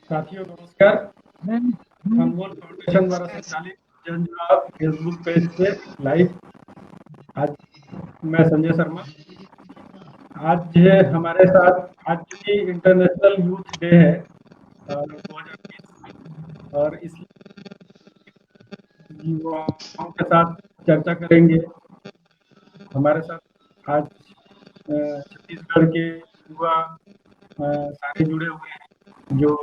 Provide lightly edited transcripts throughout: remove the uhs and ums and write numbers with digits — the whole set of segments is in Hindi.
साथियों नमस्कार। अनमोल फाउंडेशन द्वारा संचालित जन जुड़ाव फेसबुक पेज पे लाइव। आज मैं संजय शर्मा। आज हमारे साथ आज चूंकि इंटरनेशनल यूथ डे है 2020 और इस युवाओं के साथ चर्चा करेंगे। हमारे साथ आज छत्तीसगढ़ के युवा सारे जुड़े हुए हैं जो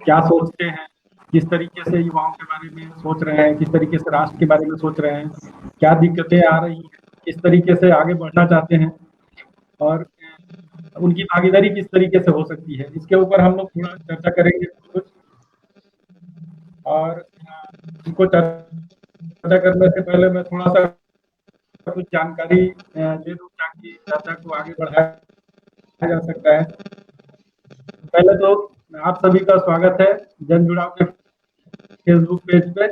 क्या सोचते हैं, किस तरीके से युवाओं के बारे में सोच रहे हैं, किस तरीके से राष्ट्र के बारे में सोच रहे हैं, क्या दिक्कतें आ रही हैं, किस तरीके से आगे बढ़ना चाहते हैं और उनकी भागीदारी किस तरीके से हो सकती है, इसके ऊपर हम लोग थोड़ा चर्चा करेंगे कुछ। और इनको चर्चा करने से पहले मैं थोड़ा सा कुछ जानकारी दे दूं ताकि चर्चा को आगे बढ़ाया जा सकता है। पहले तो आप सभी का स्वागत है जन जुड़ाव के फेसबुक पेज पे।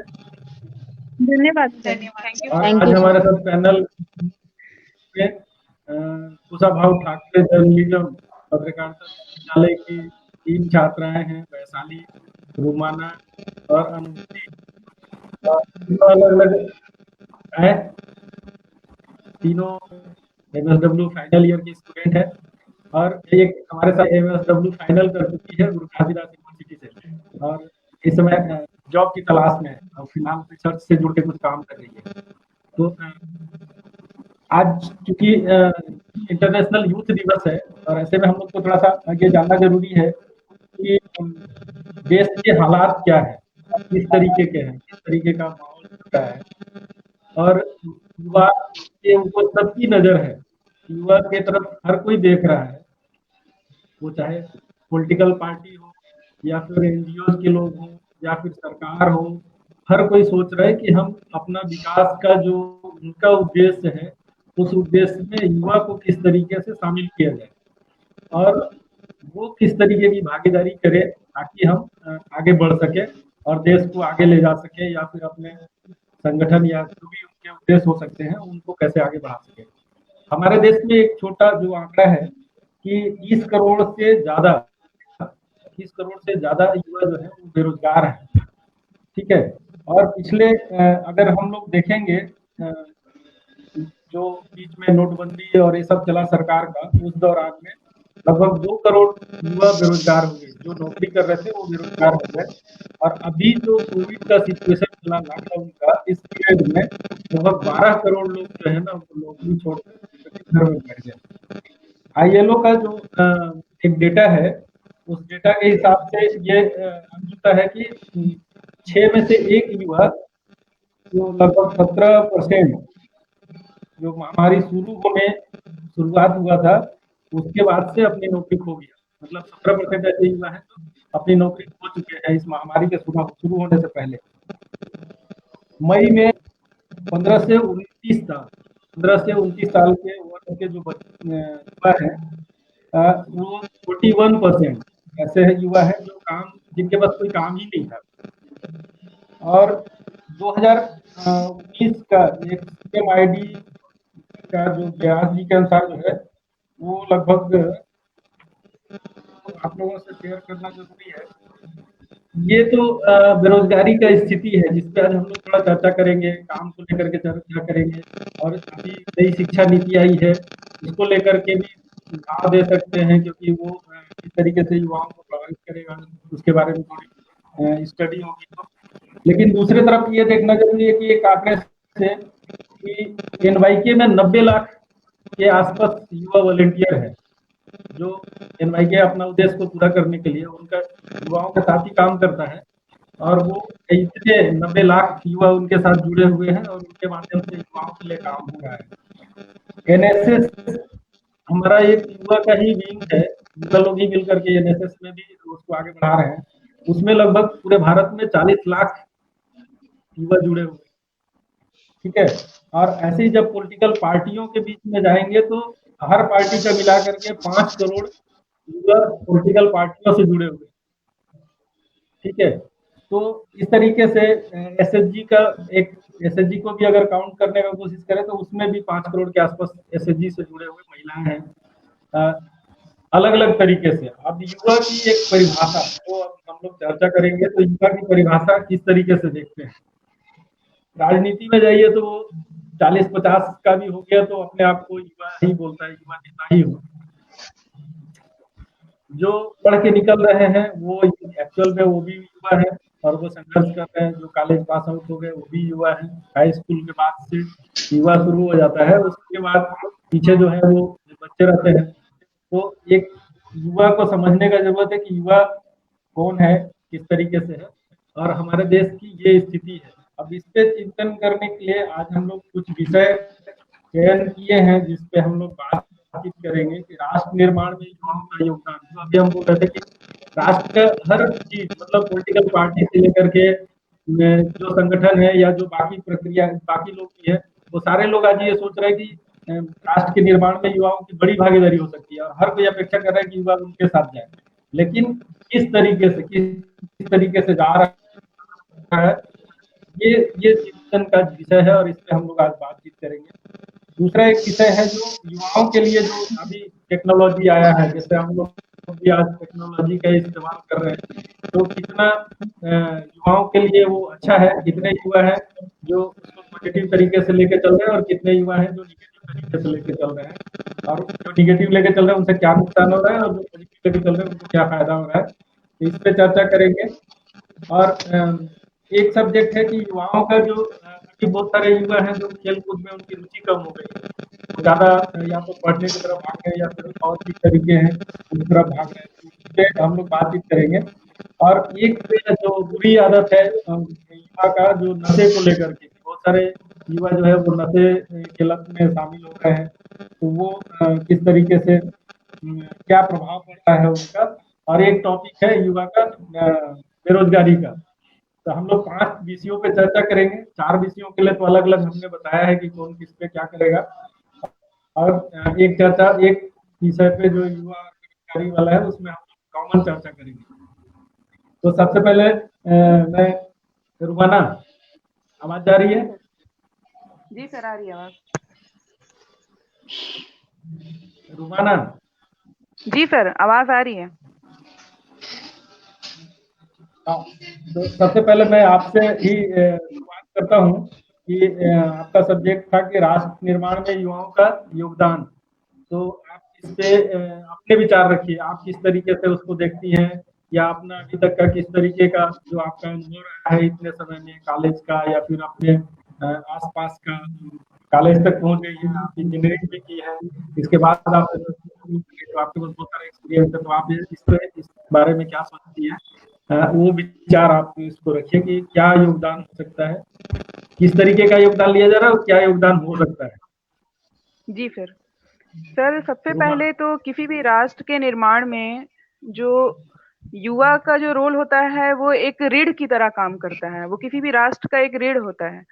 धन्यवाद सर। और आज हमारे साथ पैनल में कुशाभाऊ ठाकरे जर्नलिज्म पत्रकारिता विश्वविद्यालय की 3 छात्राएं हैं, वैशाली, रुमाना और अनुभूति। अलग अलग है, तीनों एमएसडब्ल्यू फाइनल ईयर की स्टूडेंट है और एक हमारे साथ एमएसडब्ल्यू फाइनल कर चुकी है गुरु घासीदास यूनिवर्सिटी से और इस समय जॉब की तलाश में है और फिलहाल रिसर्च से जुड़ के कुछ काम कर रही है। तो आज चूंकि इंटरनेशनल यूथ दिवस है और ऐसे में हम लोग को थोड़ा सा ये जानना जरूरी है कि देश के हालात क्या है, किस तरीके के हैं, किस तरीके का माहौल होता है और युवा के ऊपर सबकी नजर है। युवा की तरफ हर कोई देख रहा है, वो चाहे पॉलिटिकल पार्टी हो या फिर एनजीओ के लोग हो या फिर सरकार हो। हर कोई सोच रहा है कि हम अपना विकास का जो उनका उद्देश्य है उस उद्देश्य में युवा को किस तरीके से शामिल किया जाए और वो किस तरीके की भागीदारी करे ताकि हम आगे बढ़ सके और देश को आगे ले जा सके या फिर अपने संगठन या जो भी उनके उद्देश्य हो सकते हैं उनको कैसे आगे बढ़ा सके। हमारे देश में एक छोटा जो आंकड़ा है कि 30 करोड़ से ज्यादा 30 करोड़ से ज्यादा युवा जो है वो बेरोजगार है। ठीक है। और पिछले अगर हम लोग देखेंगे जो बीच में नोटबंदी और ये सब चला सरकार का, उस दौरान में लगभग 2 करोड़ युवा बेरोजगार हो गए। जो नौकरी कर रहे थे वो बेरोजगार हो गए और अभी जो कोविड का सिचुएशन चला लॉकडाउन का, इस पीरियड में लगभग 12 करोड़ लोग जो है ना वो नौकरी छोड़कर घर में बैठ गए। आईएलओ का जो एक डेटा है, उस डेटा के हिसाब से ये अंकित है कि 6 में से 1 युवा जो लगभग 17% जो महामारी शुरुआत हुआ था उसके बाद से अपनी नौकरी खो गया। मतलब 17% ऐसे युवा है जो अपनी नौकरी खो चुके हैं इस महामारी के शुरू होने से पहले। मई में 15 से 29 साल के उम्र के जो युवा है वो 41% ऐसे है युवा है जो जिनके पास कोई काम ही नहीं था। और 2019 का एक सीएमआईडी का जो व्यास जी के अनुसार जो है वो लगभग आप लोगों से शेयर करना जरूरी है। ये तो बेरोजगारी का स्थिति है जिस पे आज हम लोग थोड़ा चर्चा करेंगे, काम को लेकर के चर्चा करेंगे और अभी नई शिक्षा नीति आई है उसको लेकर के भी सुझाव दे सकते हैं क्योंकि वो किस तरीके से युवाओं को प्रभावित करेगा उसके बारे में थोड़ी स्टडी होगी। तो लेकिन दूसरी तरफ ये देखना जरूरी है कि एक आंकड़े से कि एनवाईके में 90 लाख के आसपास युवा वॉलेंटियर है जो एनवाईके अपना उद्देश्य को पूरा करने के लिए उनका युवाओं के साथ ही काम करता है और वो इतने 90 लाख युवा उनके साथ जुड़े हुए हैं और उनके माध्यम से युवाओं के लिए काम हो रहा है। एनएसएस हमारा एक युवा का ही विंग है, युवा लोग ही मिलकर के एनएसएस में भी उसको आगे बढ़ा रहे हैं। उसमें लगभग पूरे भारत में 40 लाख युवा जुड़े हुए। ठीक है। और ऐसे ही जब पॉलिटिकल पार्टियों के बीच में जाएंगे तो हर पार्टी का मिला करके 5 करोड़ युवा पॉलिटिकल पार्टियों से जुड़े हुए। ठीक है। तो इस तरीके से एसएचजी का एक एसएचजी को भी अगर काउंट करने का कोशिश करें तो उसमें भी 5 करोड़ के आसपास एसएचजी से जुड़े हुए महिलाएं हैं। अलग अलग तरीके से। अब युवा की एक परिभाषा तो अब हम लोग चर्चा करेंगे, तो युवा की परिभाषा किस तरीके से देखते हैं। राजनीति में जाइए तो 40-50 का भी हो गया तो अपने आप को युवा ही बोलता है, युवा नेता ही हो। जो पढ़ के निकल रहे हैं वो एक्चुअल में वो भी युवा है और वो संघर्ष कर रहे हैं। जो कॉलेज पास आउट हो गए वो भी युवा है। हाई स्कूल के बाद से युवा शुरू हो जाता है, उसके बाद पीछे जो है वो बच्चे रहते हैं। तो एक युवा को समझने का जरूरत है कि युवा कौन है, किस तरीके से है और हमारे देश की ये स्थिति है। अब इस पे चिंतन करने के लिए आज हम लोग कुछ विषय चयन किए हैं जिस पे हम लोग बातचीत करेंगे कि राष्ट्र निर्माण में युवाओं का योगदान। जो अभी हम बोल रहे थे कि राष्ट्र का हर चीज मतलब पॉलिटिकल पार्टी से लेकर के जो संगठन है या जो बाकी प्रक्रिया बाकी लोग भी है, वो सारे लोग आज ये सोच रहे हैं कि राष्ट्र के निर्माण में युवाओं की बड़ी भागीदारी हो सकती है और हर कोई अपेक्षा कर रहा है कि युवा उनके साथ जाए। लेकिन किस तरीके से जा रहा है, ये चिंतन का विषय है और इस पे हम लोग आज बातचीत करेंगे। दूसरा एक विषय है जो युवाओं के लिए जो अभी टेक्नोलॉजी आया है, जैसे हम लोग भी आज टेक्नोलॉजी का इस्तेमाल कर रहे हैं, तो कितना युवाओं के लिए वो अच्छा है, कितने युवा हैं जो उसको पॉजिटिव तरीके से लेके चल रहे हैं और कितने युवा हैं जो निगेटिव तरीके से लेके चल रहे हैं, और जो निगेटिव लेके चल रहे हैं उनसे क्या नुकसान हो रहा है और जो पॉजिटिव लेके चल रहे हैं उनको क्या फायदा हो रहा है, तो इस पे चर्चा करेंगे। और एक सब्जेक्ट है कि युवाओं का जो अभी बहुत सारे युवा हैं जो खेल कूद में उनकी रुचि कम हो गई है, वो ज्यादा या तो पढ़ने की तरफ भाग गए या फिर और भी तरीके हैं उस तरफ भाग रहे हैं, इस पे हम लोग बातचीत करेंगे। और एक जो बुरी आदत है युवा का, जो नशे को लेकर के, बहुत सारे युवा जो है वो नशे के लत में शामिल हो रहे हैं, तो वो किस तरीके से क्या प्रभाव पड़ रहा है उनका। और एक टॉपिक है युवा का बेरोजगारी का। तो हम लोग 5 विषयों पे चर्चा करेंगे। 4 विषयों के लिए तो अलग अलग हमने बताया है कि कौन किस पे क्या करेगा, और एक चर्चा एक विषय पे जो युवा बेरोजगारी वाला है उसमें हम कॉमन चर्चा करेंगे। तो सबसे पहले मैं रुमाना, आवाज जा रही है? जी सर, आ रही है आवाज। रुमाना जी सर, आवाज आ रही है। तो सबसे पहले मैं आपसे ही बात करता हूँ कि आपका सब्जेक्ट था कि राष्ट्र निर्माण में युवाओं का योगदान। तो आप इस पे अपने विचार रखिए, आप किस तरीके से उसको देखती हैं, या अपना अभी तक का किस तरीके का जो आपका अनुभव रहा है इतने समय में कॉलेज का, या फिर अपने आसपास का। कॉलेज तक पहुंच गई है, आप इंजीनियरिंग भी की है, इसके बाद आप तो आपके पास बहुत सारा एक्सपीरियंस है, तो आप इस बारे में क्या सोचती है, वो विचार आप इसको रखिए कि क्या योगदान हो सकता है, किस तरीके का योगदान लिया जा रहा है और क्या योगदान हो सकता है। जी सर। सर, सबसे पहले तो किसी भी राष्ट्र के निर्माण में जो युवा का जो रोल होता है वो एक रीढ़ की तरह काम करता है। वो किसी भी राष्ट्र का एक रीढ़ होता है।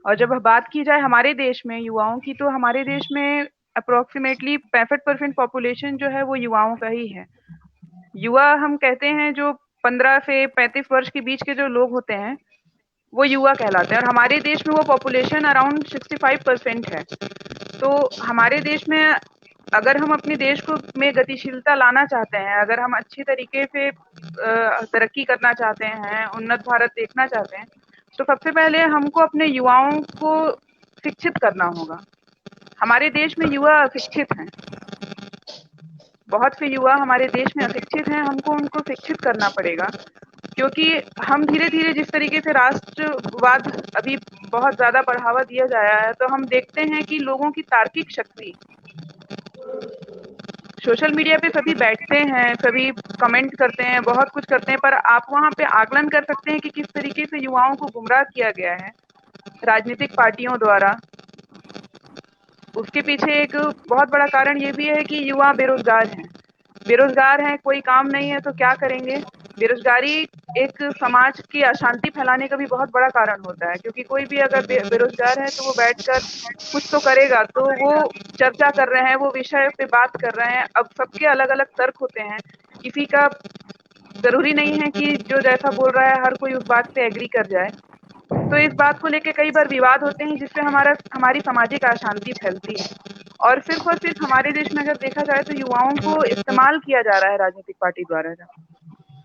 और जब बात की जाए हमारे देश में युवाओं की, तो हमारे देश में अप्रोक्सीमेटली 65% पॉपुलेशन जो है वो युवाओं का ही है। युवा हम कहते हैं जो 15 से 35 वर्ष के बीच के जो लोग होते हैं वो युवा कहलाते हैं, और हमारे देश में वो पॉपुलेशन अराउंड 65% है। तो हमारे देश में अगर हम अपने देश को में गतिशीलता लाना चाहते हैं, अगर हम अच्छी तरीके से तरक्की करना चाहते हैं, उन्नत भारत देखना चाहते हैं, तो सबसे पहले हमको अपने युवाओं को शिक्षित करना होगा। हमारे देश में युवा अशिक्षित हैं। बहुत से युवा हमारे देश में अशिक्षित हैं, हमको उनको शिक्षित करना पड़ेगा। क्योंकि हम धीरे-धीरे जिस तरीके से राष्ट्रवाद अभी बहुत ज़्यादा बढ़ावा दिया जा रहा है, तो हम देखते हैं कि लोगों की तार्किक शक्ति, सोशल मीडिया पे सभी बैठते हैं, सभी कमेंट करते हैं, बहुत कुछ करते हैं, पर आप वहाँ पे आकलन कर सकते हैं कि किस तरीके से युवाओं को गुमराह किया गया है राजनीतिक पार्टियों द्वारा। उसके पीछे एक बहुत बड़ा कारण ये भी है कि युवा बेरोजगार हैं। बेरोजगार हैं, कोई काम नहीं है तो क्या करेंगे? बेरोजगारी एक समाज की अशांति फैलाने का भी बहुत बड़ा कारण होता है, क्योंकि कोई भी अगर बेरोजगार है तो वो बैठकर कुछ तो करेगा, तो वो चर्चा कर रहे हैं, वो विषय पे बात कर रहे हैं। अब सबके अलग-अलग तर्क होते हैं, किसी का ज़रूरी नहीं है कि जो जैसा बोल रहा है हर कोई उस बात पे एग्री कर जाए। तो इस बात को लेके कई बार विवाद होते हैं, जिससे हमारी सामाजिक अशांति फैलती है। और सिर्फ हमारे देश में अगर देखा जाए तो युवाओं को इस्तेमाल किया जा रहा है राजनीतिक पार्टी द्वारा,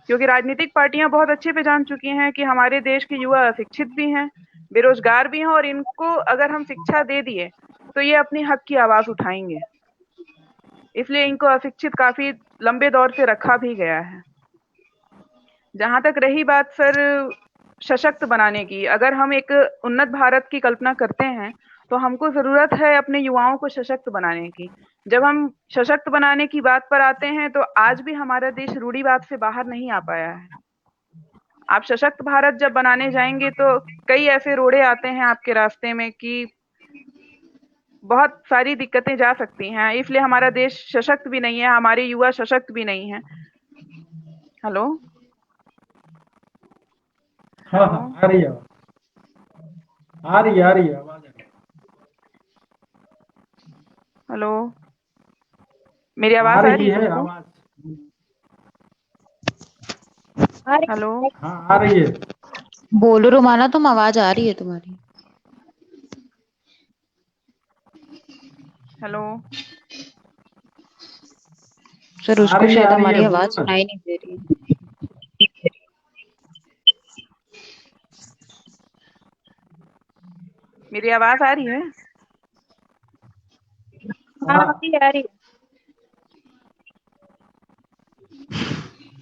क्योंकि राजनीतिक पार्टियां बहुत अच्छे पे जान चुकी हैं कि हमारे देश के युवा अशिक्षित भी हैं, बेरोजगार भी हैं, और इनको अगर हम शिक्षा दे दिए तो ये अपनी हक की आवाज उठाएंगे, इसलिए इनको अशिक्षित काफी लंबे दौर से रखा भी गया है। जहां तक रही बात सर सशक्त बनाने की, अगर हम एक उन्नत भारत की कल्पना करते हैं तो हमको जरूरत है अपने युवाओं को सशक्त बनाने की। जब हम सशक्त बनाने की बात पर आते हैं तो आज भी हमारा देश रूढ़िवाद से बाहर नहीं आ पाया है। आप सशक्त भारत जब बनाने जाएंगे तो कई ऐसे रोड़े आते हैं आपके रास्ते में कि बहुत सारी दिक्कतें जा सकती हैं, इसलिए हमारा देश सशक्त भी नहीं है, हमारे युवा सशक्त भी नहीं है। हेलो, हाँ हाँ, आ रही है आ रही है आवाज आ रही है। हेलो, मेरी आवाज आ रही है सबको? आवाज। हेलो, हाँ आ रही है। बोलो रुमाना, तुम आवाज आ रही है तुम्हारी। हेलो सर उसको शायद हमारी आवाज बोलो ना। सुनाई नहीं दे रही है। मेरी आवाज आ रही है? हाँ अभी आ रही है।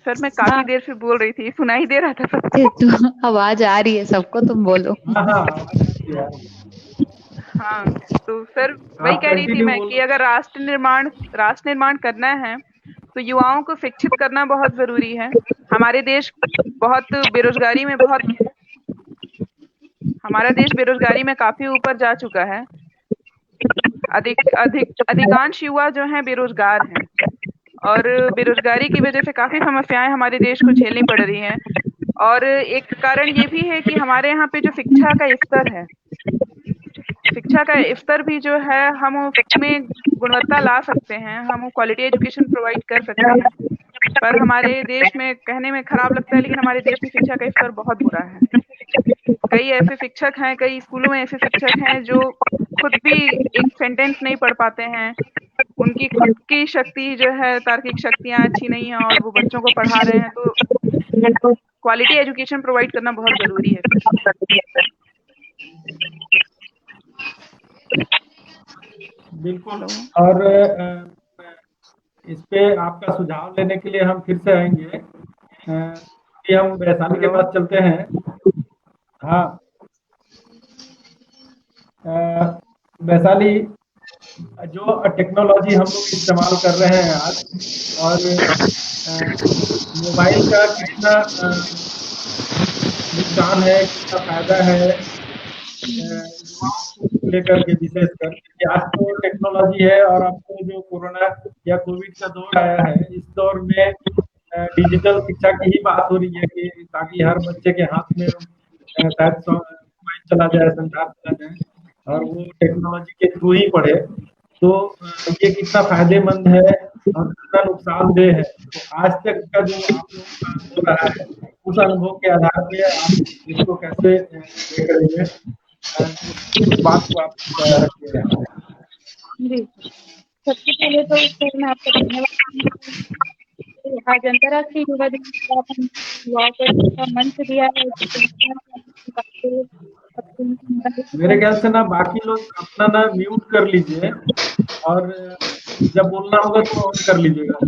सर मैं काफी देर से बोल रही थी, सुनाई दे रहा था सबको। तो आवाज आ रही है सबको, तुम बोलो। हाँ हाँ, आवाज आ रही है। हाँ, तो सर वही आप कह रही थी कंटिन्यू मैं कि अगर राष्ट्र निर्माण करना है तो युवाओं को शिक्षित करना बहुत जरूरी है। हमारे देश बहुत बेरोजगारी में बहुत हमारा देश बेरोजगारी में काफी ऊपर जा चुका है। अधिकांश युवा जो हैं बेरोजगार हैं, और बेरोजगारी की वजह से काफी समस्याएं हमारे देश को झेलनी पड़ रही हैं। और एक कारण ये भी है कि हमारे यहाँ पे जो शिक्षा का स्तर भी जो है, हम उसमें गुणवत्ता ला सकते हैं, हम क्वालिटी एजुकेशन प्रोवाइड कर सकते हैं। पर हमारे देश में, कहने में खराब लगता है लेकिन हमारे देश में शिक्षा का स्तर बहुत बुरा है। कई ऐसे शिक्षक हैं, कई स्कूलों में ऐसे शिक्षक हैं जो खुद भी एक सेंटेंस नहीं पढ़ पाते हैं, उनकी खुद की शक्ति जो है, तार्किक शक्तियां अच्छी नहीं है और वो बच्चों को पढ़ा रहे हैं। तो क्वालिटी एजुकेशन प्रोवाइड करना बहुत जरूरी है सर। बिल्कुल। और इस पे आपका सुझाव लेने के लिए हम फिर से आएंगे कि हम वैशाली के पास चलते हैं। हाँ, वैशाली जो टेक्नोलॉजी हम लोग इस्तेमाल कर रहे हैं आज, और मोबाइल का कितना नुकसान है, कितना फायदा है युवाओं को लेकर के, विशेषकर कि आज तो टेक्नोलॉजी है, और अब तो जो कोरोना या कोविड का दौर आया है, इस दौर में डिजिटल शिक्षा की ही बात हो रही है कि ताकि हर बच्चे के हाथ में शायद मोबाइल चला जाए, संचार चला जाए, और वो टेक्नोलॉजी के थ्रू ही पढ़े। तो ये कितना फायदेमंद है और कितना नुकसानदेह है, तो आज तक का जो आप लोगों का अनुभव रहा है, उस अनुभव के आधार पे आप इसको कैसे देख रहे हैं, उस बात को आप रखिए। जी, सबसे पहले तो सर मैं आपका धन्यवाद। आज अंतर्राष्ट्रीय युवा दिवस पर आपने युवाओं को मंच दिया है। मेरे ख्याल से ना बाकी लोग अपना ना म्यूट कर लीजिए, और जब बोलना होगा तो ऑन कर लीजिएगा।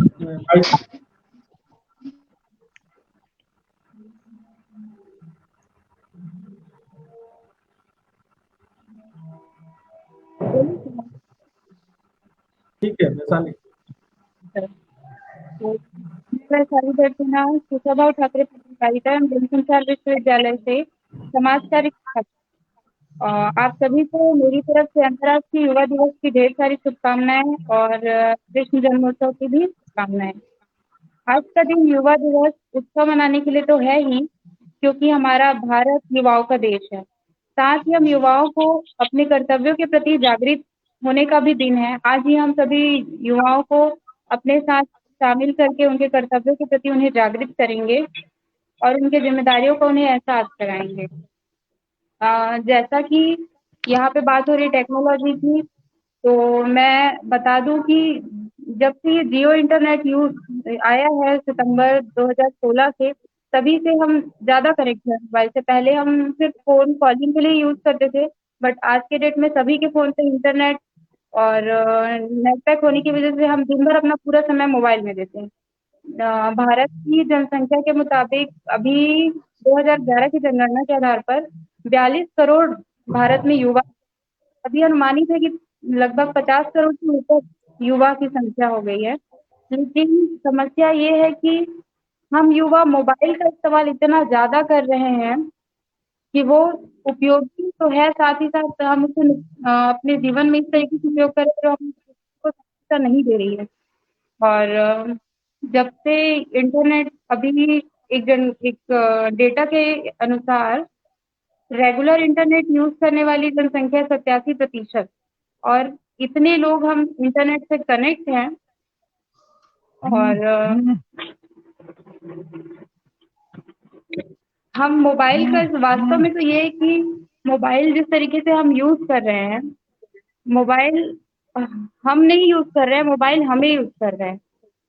ठीक है वैशाली। वैशाली दर्शना कुशाभाऊ ठाकरे पत्रकारिता एवं जनसंचार विश्वविद्यालय से समाजकार्य आप सभी को मेरी तरफ से अंतर्राष्ट्रीय युवा दिवस की ढेर सारी शुभकामनाएं और कृष्ण जन्मोत्सव की भी शुभकामनाएं। आज का दिन युवा दिवस उत्सव मनाने के लिए तो है ही, क्योंकि हमारा भारत युवाओं का देश है। साथ ही हम युवाओं को अपने कर्तव्यों के प्रति जागृत होने का भी दिन है। आज ही हम सभी युवाओं को अपने साथ शामिल करके उनके कर्तव्यों के प्रति उन्हें जागृत करेंगे और उनके जिम्मेदारियों का उन्हें एहसास कराएंगे। जैसा कि यहाँ पे बात हो रही टेक्नोलॉजी की, तो मैं बता दूं कि जब से ये जियो इंटरनेट यूज आया है सितंबर 2016 से, तभी से हम ज़्यादा कनेक्ट हैं मोबाइल से। पहले हम सिर्फ फ़ोन कॉलिंग के लिए यूज़ करते थे, बट आज के डेट में सभी के फ़ोन पे इंटरनेट और नेट पैक होने की वजह से हम दिन भर अपना पूरा समय मोबाइल में देते हैं। भारत की जनसंख्या के मुताबिक अभी 2011 की जनगणना के आधार पर 42 करोड़ भारत में युवा, अभी अनुमानित है कि लगभग 50 करोड़ से ऊपर युवा की संख्या हो गई है। लेकिन समस्या ये है कि हम युवा मोबाइल का इस्तेमाल इतना ज़्यादा कर रहे हैं कि वो उपयोगी तो है, साथ ही साथ हम उसे अपने जीवन में इस तरीके से उपयोग करें जो हम उसको सहायता नहीं दे रही है। और जब से इंटरनेट अभी एक डेटा के अनुसार रेगुलर इंटरनेट यूज करने वाली जनसंख्या 87%, और इतने लोग हम इंटरनेट से कनेक्ट हैं। और हम मोबाइल का वास्तव में तो ये है कि मोबाइल जिस तरीके से हम यूज कर रहे हैं, मोबाइल हम नहीं यूज कर रहे हैं, मोबाइल हमें यूज कर रहे हैं।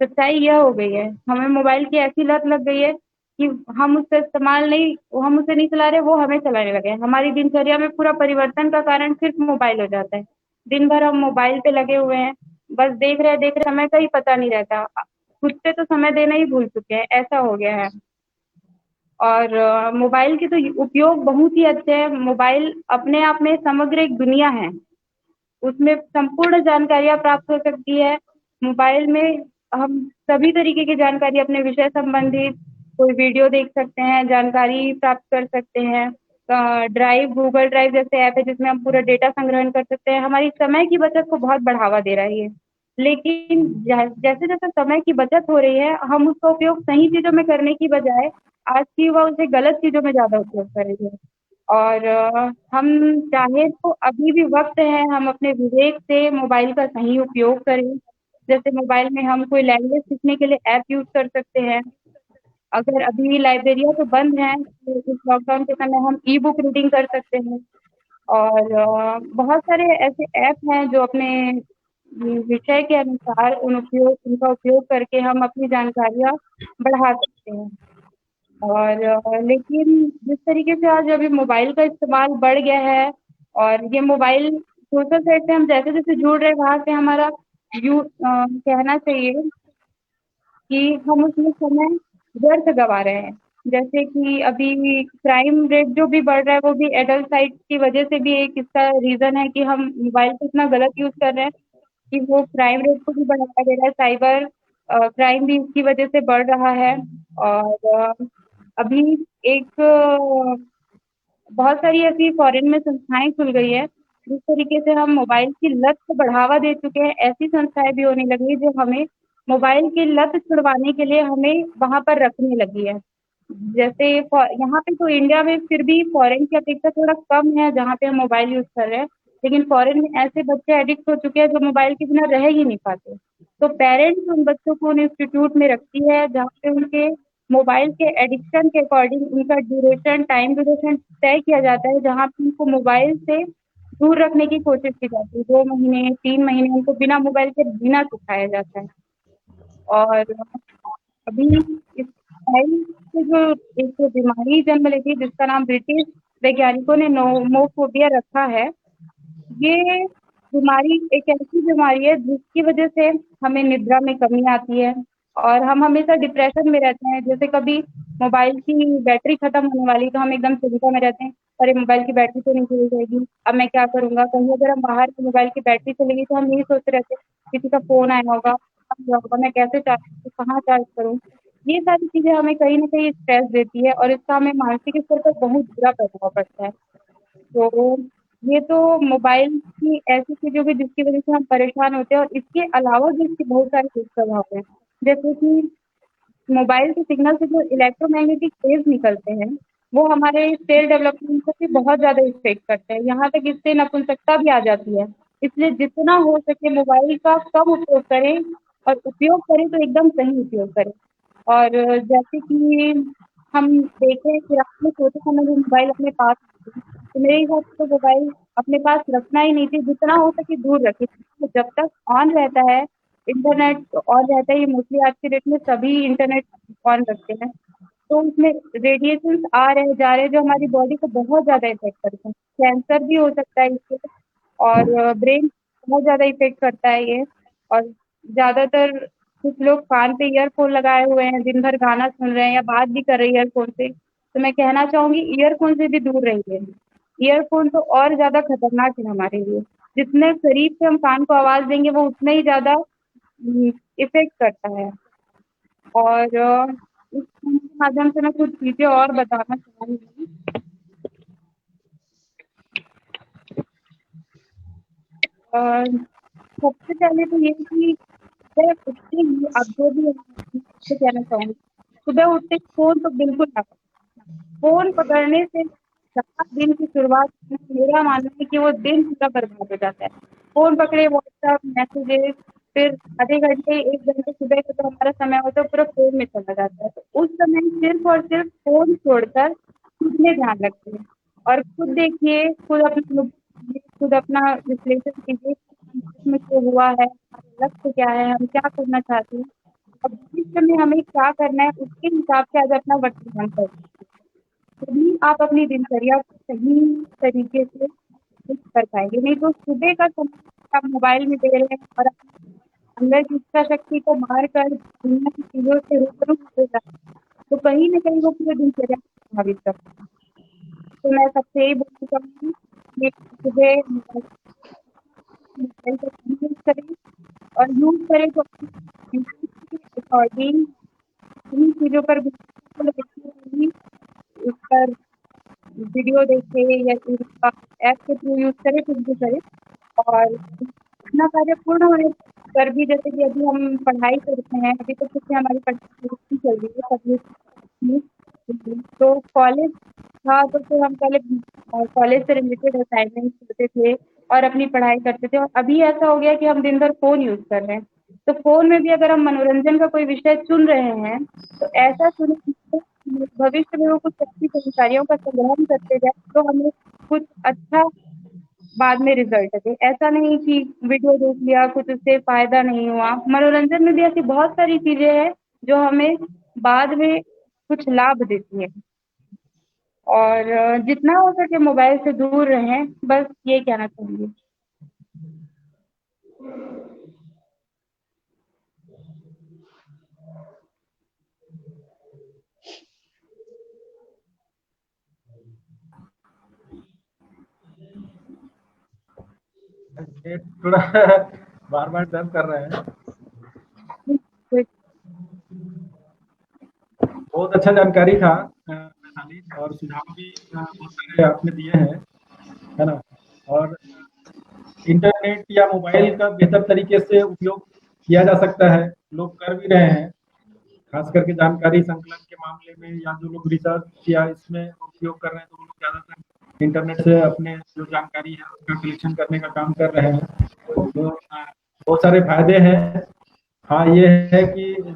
सच्चाई यह हो गई है, हमें मोबाइल की ऐसी लत लग गई है कि हम उसे नहीं चला रहे, वो हमें चलाने लगे हैं। हमारी दिनचर्या में पूरा परिवर्तन का कारण सिर्फ मोबाइल हो जाता है। दिन भर हम मोबाइल पे लगे हुए हैं, बस देख रहे समय का ही पता नहीं रहता। खुद से तो समय देना ही भूल चुके हैं, ऐसा हो गया है। और मोबाइल के तो उपयोग बहुत ही अच्छे हैं। मोबाइल अपने आप में समग्र एक दुनिया है, उसमें संपूर्ण जानकारियाँ प्राप्त हो सकती है। मोबाइल में हम सभी तरीके की जानकारी अपने विषय संबंधित कोई वीडियो देख सकते हैं, जानकारी प्राप्त कर सकते हैं। गूगल ड्राइव जैसे ऐप है जिसमें हम पूरा डेटा संग्रहण कर सकते हैं। हमारी समय की बचत को बहुत बढ़ावा दे रहा है ये। लेकिन जैसे जैसे समय की बचत हो रही है, हम उसका उपयोग सही चीज़ों में करने की बजाय आज की युवा उसे गलत चीज़ों में ज़्यादा उपयोग कर रही है। और हम चाहे तो अभी भी वक़्त है, हम अपने विवेक से मोबाइल का सही उपयोग करें। जैसे मोबाइल में हम कोई लैंग्वेज सीखने के लिए ऐप यूज़ कर सकते हैं। अगर अभी लाइब्रेरियाँ तो बंद हैं, तो इस लॉकडाउन के समय हम ई बुक रीडिंग कर सकते हैं। और बहुत सारे ऐसे ऐप हैं जो अपने विषय के अनुसार उनका उपयोग करके हम अपनी जानकारियाँ बढ़ा सकते हैं। और लेकिन जिस तरीके से आज अभी मोबाइल का इस्तेमाल बढ़ गया है, और ये मोबाइल सोशल साइट से हम जैसे-जैसे जुड़ रहे हैं, वहाँ से हमारा कहना चाहिए कि हम उसमें समय व्यर्थ गँवा रहे हैं। जैसे कि अभी क्राइम रेट जो भी बढ़ रहा है, वो भी एडल्ट साइट की वजह से भी एक इसका रीज़न है कि हम मोबाइल को इतना गलत यूज़ कर रहे हैं कि वो क्राइम रेट को भी बढ़ावा दे रहा है। साइबर क्राइम भी इसकी वजह से बढ़ रहा है। और अभी एक बहुत सारी ऐसी फ़ॉरेन में संस्थाएँ खुल गई है, जिस तरीके से हम मोबाइल की लत को बढ़ावा दे चुके हैं, ऐसी संस्थाएँ भी होने लगी हैं जो हमें मोबाइल की लत छुड़वाने के लिए हमें वहाँ पर रखने लगी है। जैसे यहाँ पे तो इंडिया में फिर भी फ़ॉरेन की अपेक्षा थोड़ा कम है जहाँ पे हम मोबाइल यूज़ कर रहे हैं, लेकिन फ़ॉरेन में ऐसे बच्चे एडिक्ट हो चुके हैं जो मोबाइल के बिना रह ही नहीं पाते। तो पेरेंट्स उन बच्चों को उन इंस्टीट्यूट में रखती है जहाँ पे उनके मोबाइल के एडिक्शन के अकॉर्डिंग उनका टाइम ड्यूरेशन तय किया जाता है, जहाँ पे उनको मोबाइल से दूर रखने की कोशिश की जाती है। 2 महीने, 3 महीने उनको बिना मोबाइल के जीना सिखाया जाता है। और अभी इस मोबाइल से जो एक बीमारी जन्म लेती है जिसका नाम ब्रिटिश वैज्ञानिकों ने नोमोफोबिया रखा है, ये बीमारी एक ऐसी बीमारी है जिसकी वजह से हमें निद्रा में कमी आती है और हम हमेशा डिप्रेशन में रहते हैं। जैसे कभी मोबाइल की बैटरी खत्म होने वाली तो हम एकदम चिंता में रहते हैं, अरे मोबाइल की बैटरी तो नहीं चली जाएगी, अब मैं क्या करूँगा? कहीं अगर हम बाहर से मोबाइल की बैटरी चली गई तो हम यही सोचते रहते हैं, किसी का फ़ोन आया होगा, अब क्या होगा, मैं कैसे चार्ज करूँ, कहाँ चार्ज करूँ? ये सारी चीज़ें हमें कहीं न कहीं स्ट्रेस देती है और इसका हमें मानसिक स्तर पर बहुत बुरा प्रभाव पड़ता है। तो ये तो मोबाइल की ऐसी चीज़ हो गई जिसकी वज़ह से हम परेशान होते हैं, और इसके अलावा भी इसके बहुत सारे दुष्प्रभाव हैं। जैसे कि मोबाइल के सिग्नल से जो इलेक्ट्रोमैग्नेटिक वेव्स निकलते हैं, वो हमारे सेल डेवलपमेंट को भी बहुत ज़्यादा इफ़ेक्ट करते हैं। यहाँ तक इससे नपुंसकता भी आ जाती है। इसलिए जितना हो सके मोबाइल का कम उपयोग करें, और उपयोग करें तो एकदम सही उपयोग करें। और जैसे कि हम देखें कि रात में सोते समय भी मोबाइल अपने पास रखें, तो मेरे हिसाब से तो मोबाइल अपने पास रखना ही नहीं चाहिए, जितना हो सके दूर रखें। तो जब तक ऑन रहता है, इंटरनेट ऑन रहता है, ये मोस्टली आज के डेट में सभी इंटरनेट ऑन रखते हैं, तो उसमें रेडिएशंस आ रहे जा रहे जो हमारी बॉडी को बहुत ज़्यादा इफ़ेक्ट करते हैं। कैंसर भी हो सकता है इससे, और ब्रेन बहुत ज़्यादा इफ़ेक्ट करता है ये। और ज़्यादातर कुछ लोग कान पे ईयरफ़ोन लगाए हुए हैं, दिन भर गाना सुन रहे हैं या बात भी कर रहे हैं ईयरफ़ोन से, तो मैं कहना चाहूँगी ईयरफ़ोन से भी दूर रहिए। ईयरफ़ोन तो और ज़्यादा खतरनाक है हमारे लिए। जितने करीब से हम कान को आवाज़ देंगे वो उतना ही ज़्यादा इफ़ेक्ट करता है। और इस फ़ोन के माध्यम से मैं कुछ चीज़ें और बताना चाहूँगी। सबसे पहले तो ये कि सुबह उठते ही आप जो भी आपसे कहना चाहूँगी, सुबह उठते ही फ़ोन तो बिल्कुल ना पकड़ें। फ़ोन पकड़ने से सारा दिन की शुरुआत में मेरा मानना है कि वो दिन पूरा बर्बाद हो जाता है। फ़ोन पकड़े, व्हाट्सएप, मैसेजेस, फिर आधे घंटे, 1 घंटे सुबह का जो हमारा समय होता है पूरा फ़ोन में चला जाता है। तो उस समय सिर्फ़ और सिर्फ़ फ़ोन छोड़कर खुद में ध्यान रखिए और खुद देखिए, खुद अपना खुद अपना विश्लेषण कीजिए कि इसमें जो हुआ है, हमारा लक्ष्य क्या है, हम क्या करना चाहते हैं और भविष्य में हमें क्या करना है, उसके हिसाब से आज अपना वर्तमान करें। तभी आप अपनी दिनचर्या को सही तरीके से फिक्स कर पाएँगे, नहीं तो सुबह का समय आप मोबाइल में दे रहे हैं और अंदर की इच्छा शक्ति को मार कर दुनिया की चीज़ों से रूबरू होते जा रहे हैं, तो कहीं न कहीं वो पूरी दिनचर्या को प्रभावित करता है। तो मैं सबसे यही बोलना चाहूँगी कि सुबह मोबाइल का कम यूज़ करें और यूज़ करें तो अपनी इंटरेस्ट के अकॉर्डिंग उन्हीं चीज़ों पर उस पर वीडियो देखे या इनका ऐप के थ्रू यूज़ करें, कुछ भी करें और अपना कार्य पूर्ण होने पर भी जैसे कि अभी हम पढ़ाई करते हैं, अभी तो क्योंकि हमारी पढ़ाई पूरी चल रही है तो कॉलेज था तो फिर हम पहले कॉलेज से रिलेटेड असाइनमेंट्स करते थे और अपनी पढ़ाई करते थे और अभी ऐसा हो गया कि हम दिन भर फ़ोन यूज़ कर रहे हैं। तो फ़ोन में भी अगर हम मनोरंजन का कोई विषय चुन रहे हैं, तो ऐसा चुनें जिससे भविष्य में वो कुछ अच्छी जानकारियों का संग्रहण करते जाएँ, तो हमें कुछ अच्छा बाद में रिज़ल्ट दे। ऐसा नहीं कि वीडियो देख लिया, कुछ उससे फ़ायदा नहीं हुआ। मनोरंजन में भी ऐसी बहुत सारी चीज़ें हैं, जो हमें बाद में कुछ लाभ देती हैं और जितना हो सके मोबाइल से दूर रहें, बस ये कहना चाहूँगी। नेट थोड़ा बार-बार डब कर रहे हैं। बहुत अच्छा जानकारी था वैशाली और सुझाव भी बहुत सारे आपने दिए हैं, है ना? और इंटरनेट या मोबाइल का बेहतर तरीके से उपयोग किया जा सकता है, लोग कर भी रहे हैं, खास करके जानकारी संकलन के मामले में या जो लोग रिसर्च या इसमें उपयोग कर रहे हैं, तो वो लोग ज़्यादातर इंटरनेट से अपने जो जानकारी है उसका कलेक्शन करने का काम कर रहे हैं। तो बहुत सारे फ़ायदे हैं। हाँ, ये है कि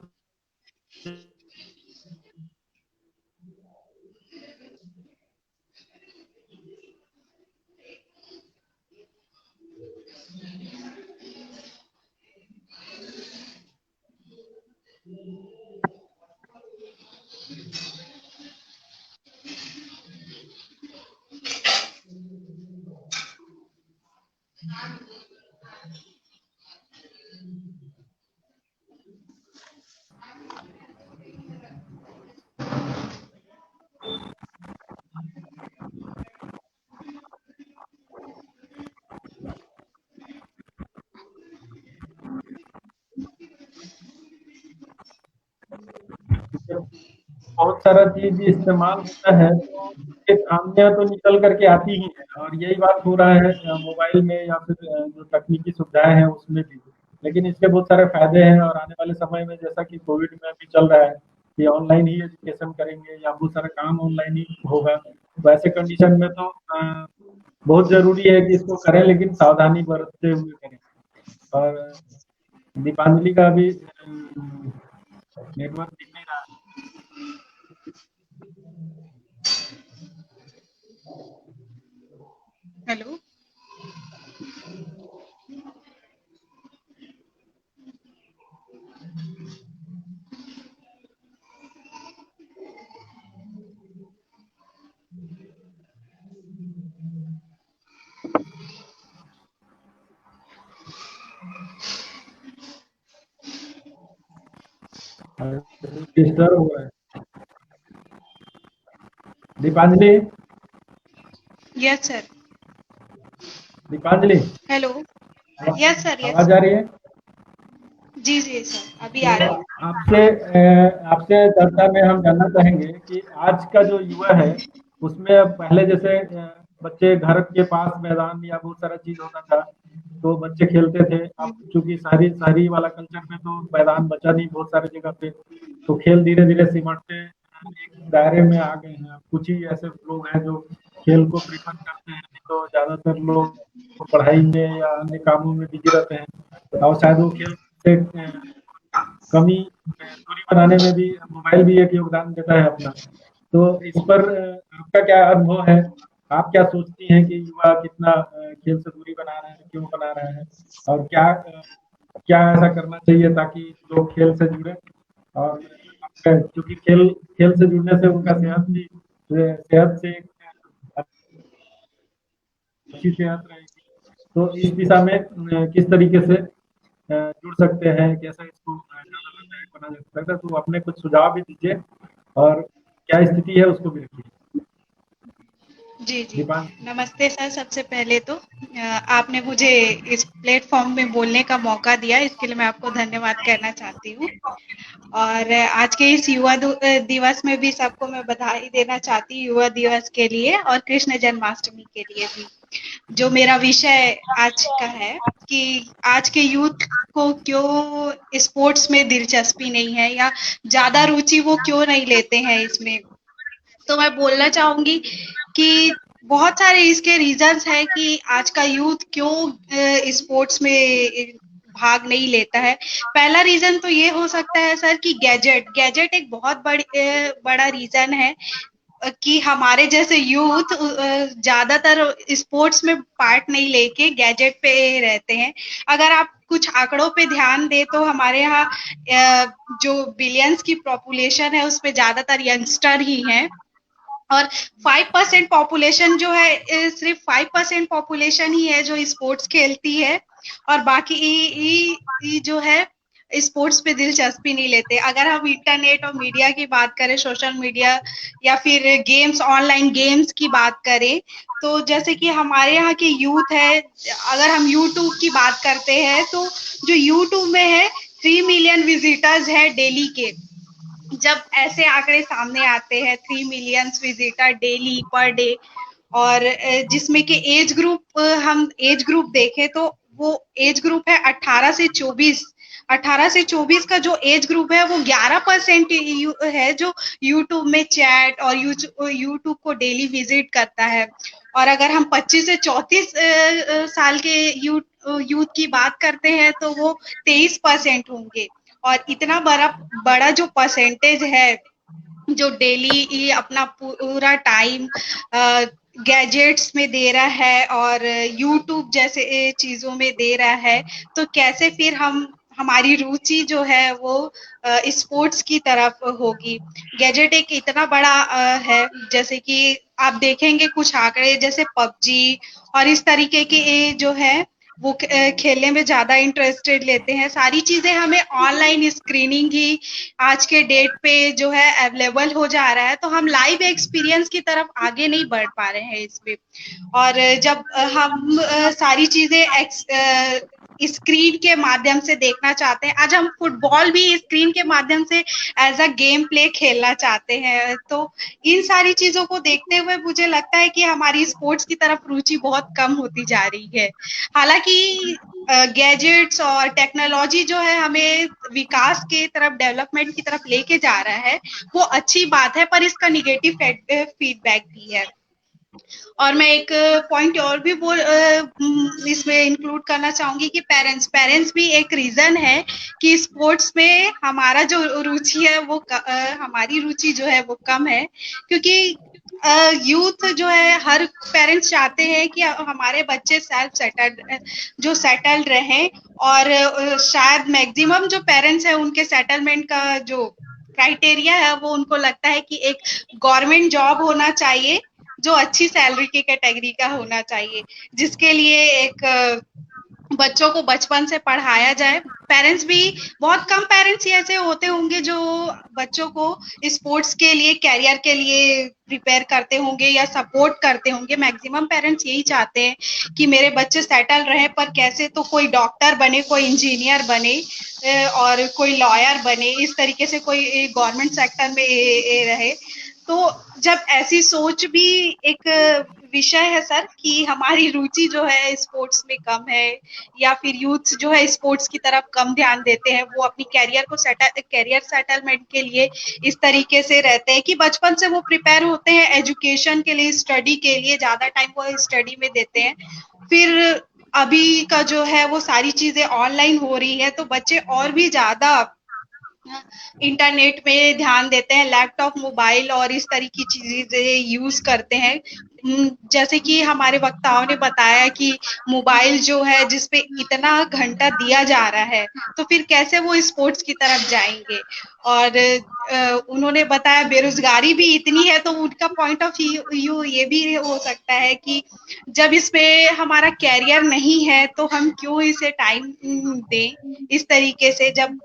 बहुत सारा चीज़ इस्तेमाल होता है, तो उसके खामियाँ तो निकल कर के आती ही हैं और यही बात हो रहा है मोबाइल में या फिर जो तकनीकी सुविधाएँ हैं उसमें भी। लेकिन इसके बहुत सारे फ़ायदे हैं और आने वाले समय में जैसा कि कोविड में भी चल रहा है कि ऑनलाइन ही एजुकेशन करेंगे या बहुत सारा काम ऑनलाइन ही होगा। तो ऐसे कंडीशन में तो बहुत ज़रूरी है कि इसको करें लेकिन सावधानी बरतते हुए करें। और दीपांजलि का भी नेटवर्क दिख नहीं रहा है। हेलो। डिस्टर्ब हो रहा है। Deepanjali, yes sir. Deepanjali, hello. Yes sir, yes. आवाज आ रही है? जी जी सर, अभी आ रही है। आपसे चर्चा में हम जानना चाहेंगे कि आज का जो युवा है उसमें अब पहले जैसे बच्चे घर के पास मैदान या बहुत सारा चीज होता था तो बच्चे खेलते थे। अब चूंकि शहरी वाला कल्चर में तो मैदान बचा नहीं बहुत सारी जगह पे, तो खेल धीरे धीरे सिमटते एक दायरे में आ गए हैं। कुछ ही ऐसे लोग हैं जो खेल को प्रीफर करते हैं, नहीं तो ज्यादातर लोग पढ़ाई में या अन्य कामों में बिजी रहते हैं और शायद वो खेल से कमी दूरी बनाने में भी मोबाइल भी एक योगदान देता है अपना। तो इस पर आपका क्या अनुभव है? आप क्या सोचती हैं कि युवा कितना खेल से दूरी बना रहे हैं, क्यों बना रहे हैं, और क्या ऐसा करना चाहिए ताकि लोग खेल से जुड़े? और क्योंकि खेल खेल से जुड़ने से उनका सेहत से अच्छी सेहत रहेगी। तो इस दिशा में किस तरीके से जुड़ सकते हैं, कैसे इसको ज़्यादा लाभदायक बना जा सकता है? तो अपने कुछ सुझाव भी दीजिए और क्या स्थिति है उसको भी रखिए। जी जी। दीपांश। नमस्ते सर। सबसे पहले तो आपने मुझे इस प्लेटफॉर्म में बोलने का मौका दिया, इसके लिए मैं आपको धन्यवाद कहना चाहती हूँ। और आज के इस युवा दिवस में भी सबको मैं बधाई देना चाहती हूँ, युवा दिवस के लिए और कृष्ण जन्माष्टमी के लिए भी। जो मेरा विषय आज का है कि आज के यूथ को क्यों स्पोर्ट्स में दिलचस्पी नहीं है या ज्यादा रुचि वो क्यों नहीं लेते हैं इसमें। तो मैं बोलना चाहूंगी कि बहुत सारे इसके रीजंस है कि आज का यूथ क्यों स्पोर्ट्स में भाग नहीं लेता है। पहला रीजन तो ये हो सकता है सर कि गैजेट एक बहुत बड़ा रीजन है कि हमारे जैसे यूथ ज्यादातर स्पोर्ट्स में पार्ट नहीं लेके गैजेट पे रहते हैं। अगर आप कुछ आंकड़ों पे ध्यान दे तो हमारे यहाँ जो बिलियंस की पॉपुलेशन है उसपे ज्यादातर यंगस्टर ही हैं और 5% पॉपुलेशन जो है सिर्फ 5% पॉपुलेशन ही है जो स्पोर्ट्स खेलती है और बाकी जो है स्पोर्ट्स पे दिलचस्पी नहीं लेते। अगर हम इंटरनेट और मीडिया की बात करें, सोशल मीडिया या फिर गेम्स, ऑनलाइन गेम्स की बात करें, तो जैसे कि हमारे यहाँ के यूथ है, अगर हम यूट्यूब की बात करते हैं तो जो यूट्यूब में है 3 मिलियन विजिटर्स है डेली के। जब ऐसे आंकड़े सामने आते हैं 3 million visitor daily per day और जिसमें कि हम एज ग्रुप देखें तो वो एज ग्रुप है 18 से 24। 18 से 24 का जो एज ग्रुप है वो 11% है जो यूट्यूब में चैट और यूट्यूब को डेली विजिट करता है। और अगर हम 25 से 34 साल के यूथ की बात करते हैं तो वो 23% होंगे। और इतना बड़ा जो परसेंटेज है जो डेली अपना पूरा टाइम गैजेट्स में दे रहा है और यूट्यूब जैसे चीजों में दे रहा है, तो कैसे फिर हमारी रुचि जो है वो स्पोर्ट्स की तरफ होगी। गैजेट एक इतना बड़ा है, जैसे कि आप देखेंगे कुछ आंकड़े जैसे पबजी और इस तरीके के जो है वो खेलने में ज्यादा इंटरेस्टेड लेते हैं। सारी चीजें हमें ऑनलाइन स्क्रीनिंग ही आज के डेट पे जो है अवेलेबल हो जा रहा है, तो हम लाइव एक्सपीरियंस की तरफ आगे नहीं बढ़ पा रहे हैं इसमें। और जब हम सारी चीजें स्क्रीन के माध्यम से देखना चाहते हैं, आज हम फुटबॉल भी स्क्रीन के माध्यम से एज अ गेम प्ले खेलना चाहते हैं, तो इन सारी चीजों को देखते हुए मुझे लगता है कि हमारी स्पोर्ट्स की तरफ रुचि बहुत कम होती जा रही है। हालांकि गैजेट्स और टेक्नोलॉजी जो है हमें विकास के तरफ, डेवलपमेंट की तरफ लेके जा रहा है, वो अच्छी बात है, पर इसका निगेटिव फीडबैक भी है। और मैं एक पॉइंट और भी इसमें इंक्लूड करना चाहूंगी कि पेरेंट्स भी एक रीजन है कि स्पोर्ट्स में हमारा जो रुचि है वो हमारी रुचि जो है वो कम है, क्योंकि यूथ जो है हर पेरेंट्स चाहते हैं कि हमारे बच्चे सेटल्ड रहें और शायद मैक्सिमम जो पेरेंट्स हैं उनके सेटलमेंट का जो क्राइटेरिया है वो उनको लगता है कि एक गवर्नमेंट जॉब होना चाहिए जो अच्छी सैलरी की कैटेगरी का होना चाहिए, जिसके लिए एक बच्चों को बचपन से पढ़ाया जाए। पेरेंट्स भी, बहुत कम पेरेंट्स ही ऐसे होते होंगे जो बच्चों को स्पोर्ट्स के लिए, कैरियर के लिए प्रिपेयर करते होंगे या सपोर्ट करते होंगे। मैक्सिमम पेरेंट्स यही चाहते हैं कि मेरे बच्चे सेटल रहे, पर कैसे, तो कोई डॉक्टर बने, कोई इंजीनियर बने और कोई लॉयर बने, इस तरीके से कोई गवर्नमेंट सेक्टर में रहे। तो जब ऐसी सोच भी एक विषय है सर कि हमारी रुचि जो है स्पोर्ट्स में कम है, या फिर यूथ जो है स्पोर्ट्स की तरफ कम ध्यान देते हैं, वो अपनी कैरियर सेटलमेंट के लिए इस तरीके से रहते हैं कि बचपन से वो प्रिपेयर होते हैं एजुकेशन के लिए, स्टडी के लिए, ज्यादा टाइम वो स्टडी में देते हैं। फिर अभी का जो है वो सारी चीजें ऑनलाइन हो रही है, तो बच्चे और भी ज्यादा इंटरनेट में ध्यान देते हैं, लैपटॉप, मोबाइल और इस तरह की चीजें यूज करते हैं। जैसे कि हमारे वक्ताओं ने बताया कि मोबाइल जो है जिसपे इतना घंटा दिया जा रहा है, तो फिर कैसे वो स्पोर्ट्स की तरफ जाएंगे। और उन्होंने बताया बेरोजगारी भी इतनी है, तो उनका पॉइंट ऑफ व्यू ये भी हो सकता है कि जब इसपे हमारा कैरियर नहीं है तो हम क्यों इसे टाइम दें इस तरीके से। जब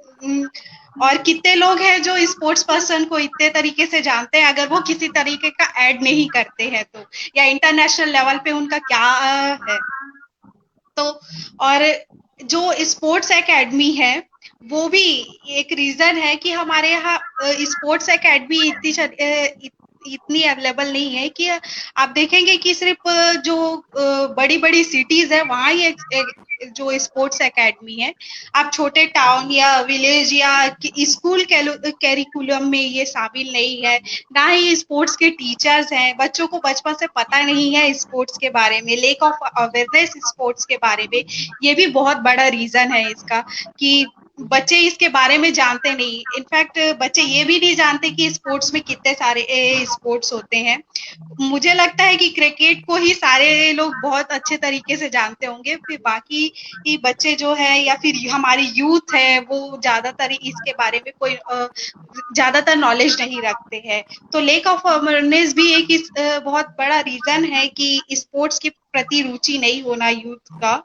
और कितने लोग हैं जो स्पोर्ट्स पर्सन को इतने तरीके से जानते हैं, अगर वो किसी तरीके का ऐड नहीं करते हैं तो, या इंटरनेशनल लेवल पे उनका क्या है। तो और जो स्पोर्ट्स एकेडमी है वो भी एक रीजन है कि हमारे यहाँ स्पोर्ट्स एकेडमी इतनी अवेलेबल नहीं है कि आप देखेंगे कि सिर्फ जो बड़ी बड़ी सिटीज है वहां ही जो स्पोर्ट्स एकेडमी है। आप छोटे टाउन या विलेज या स्कूल कैरिकुलम में ये शामिल नहीं है, ना ही स्पोर्ट्स के टीचर्स हैं। बच्चों को बचपन से पता नहीं है स्पोर्ट्स के बारे में, लेक ऑफ अवेयरनेस स्पोर्ट्स के बारे में, ये भी बहुत बड़ा रीजन है इसका कि बच्चे इसके बारे में जानते नहीं। इनफैक्ट बच्चे ये भी नहीं जानते कि स्पोर्ट्स में कितने सारे स्पोर्ट्स होते हैं। मुझे लगता है कि क्रिकेट को ही सारे लोग बहुत अच्छे तरीके से जानते होंगे, फिर बाकी बच्चे जो है या फिर हमारी यूथ है वो ज्यादातर इसके बारे में कोई ज्यादातर नॉलेज नहीं रखते हैं। तो लेक ऑफ अवेयरनेस भी एक बहुत बड़ा रीजन है कि स्पोर्ट्स के प्रति रुचि नहीं होना यूथ का,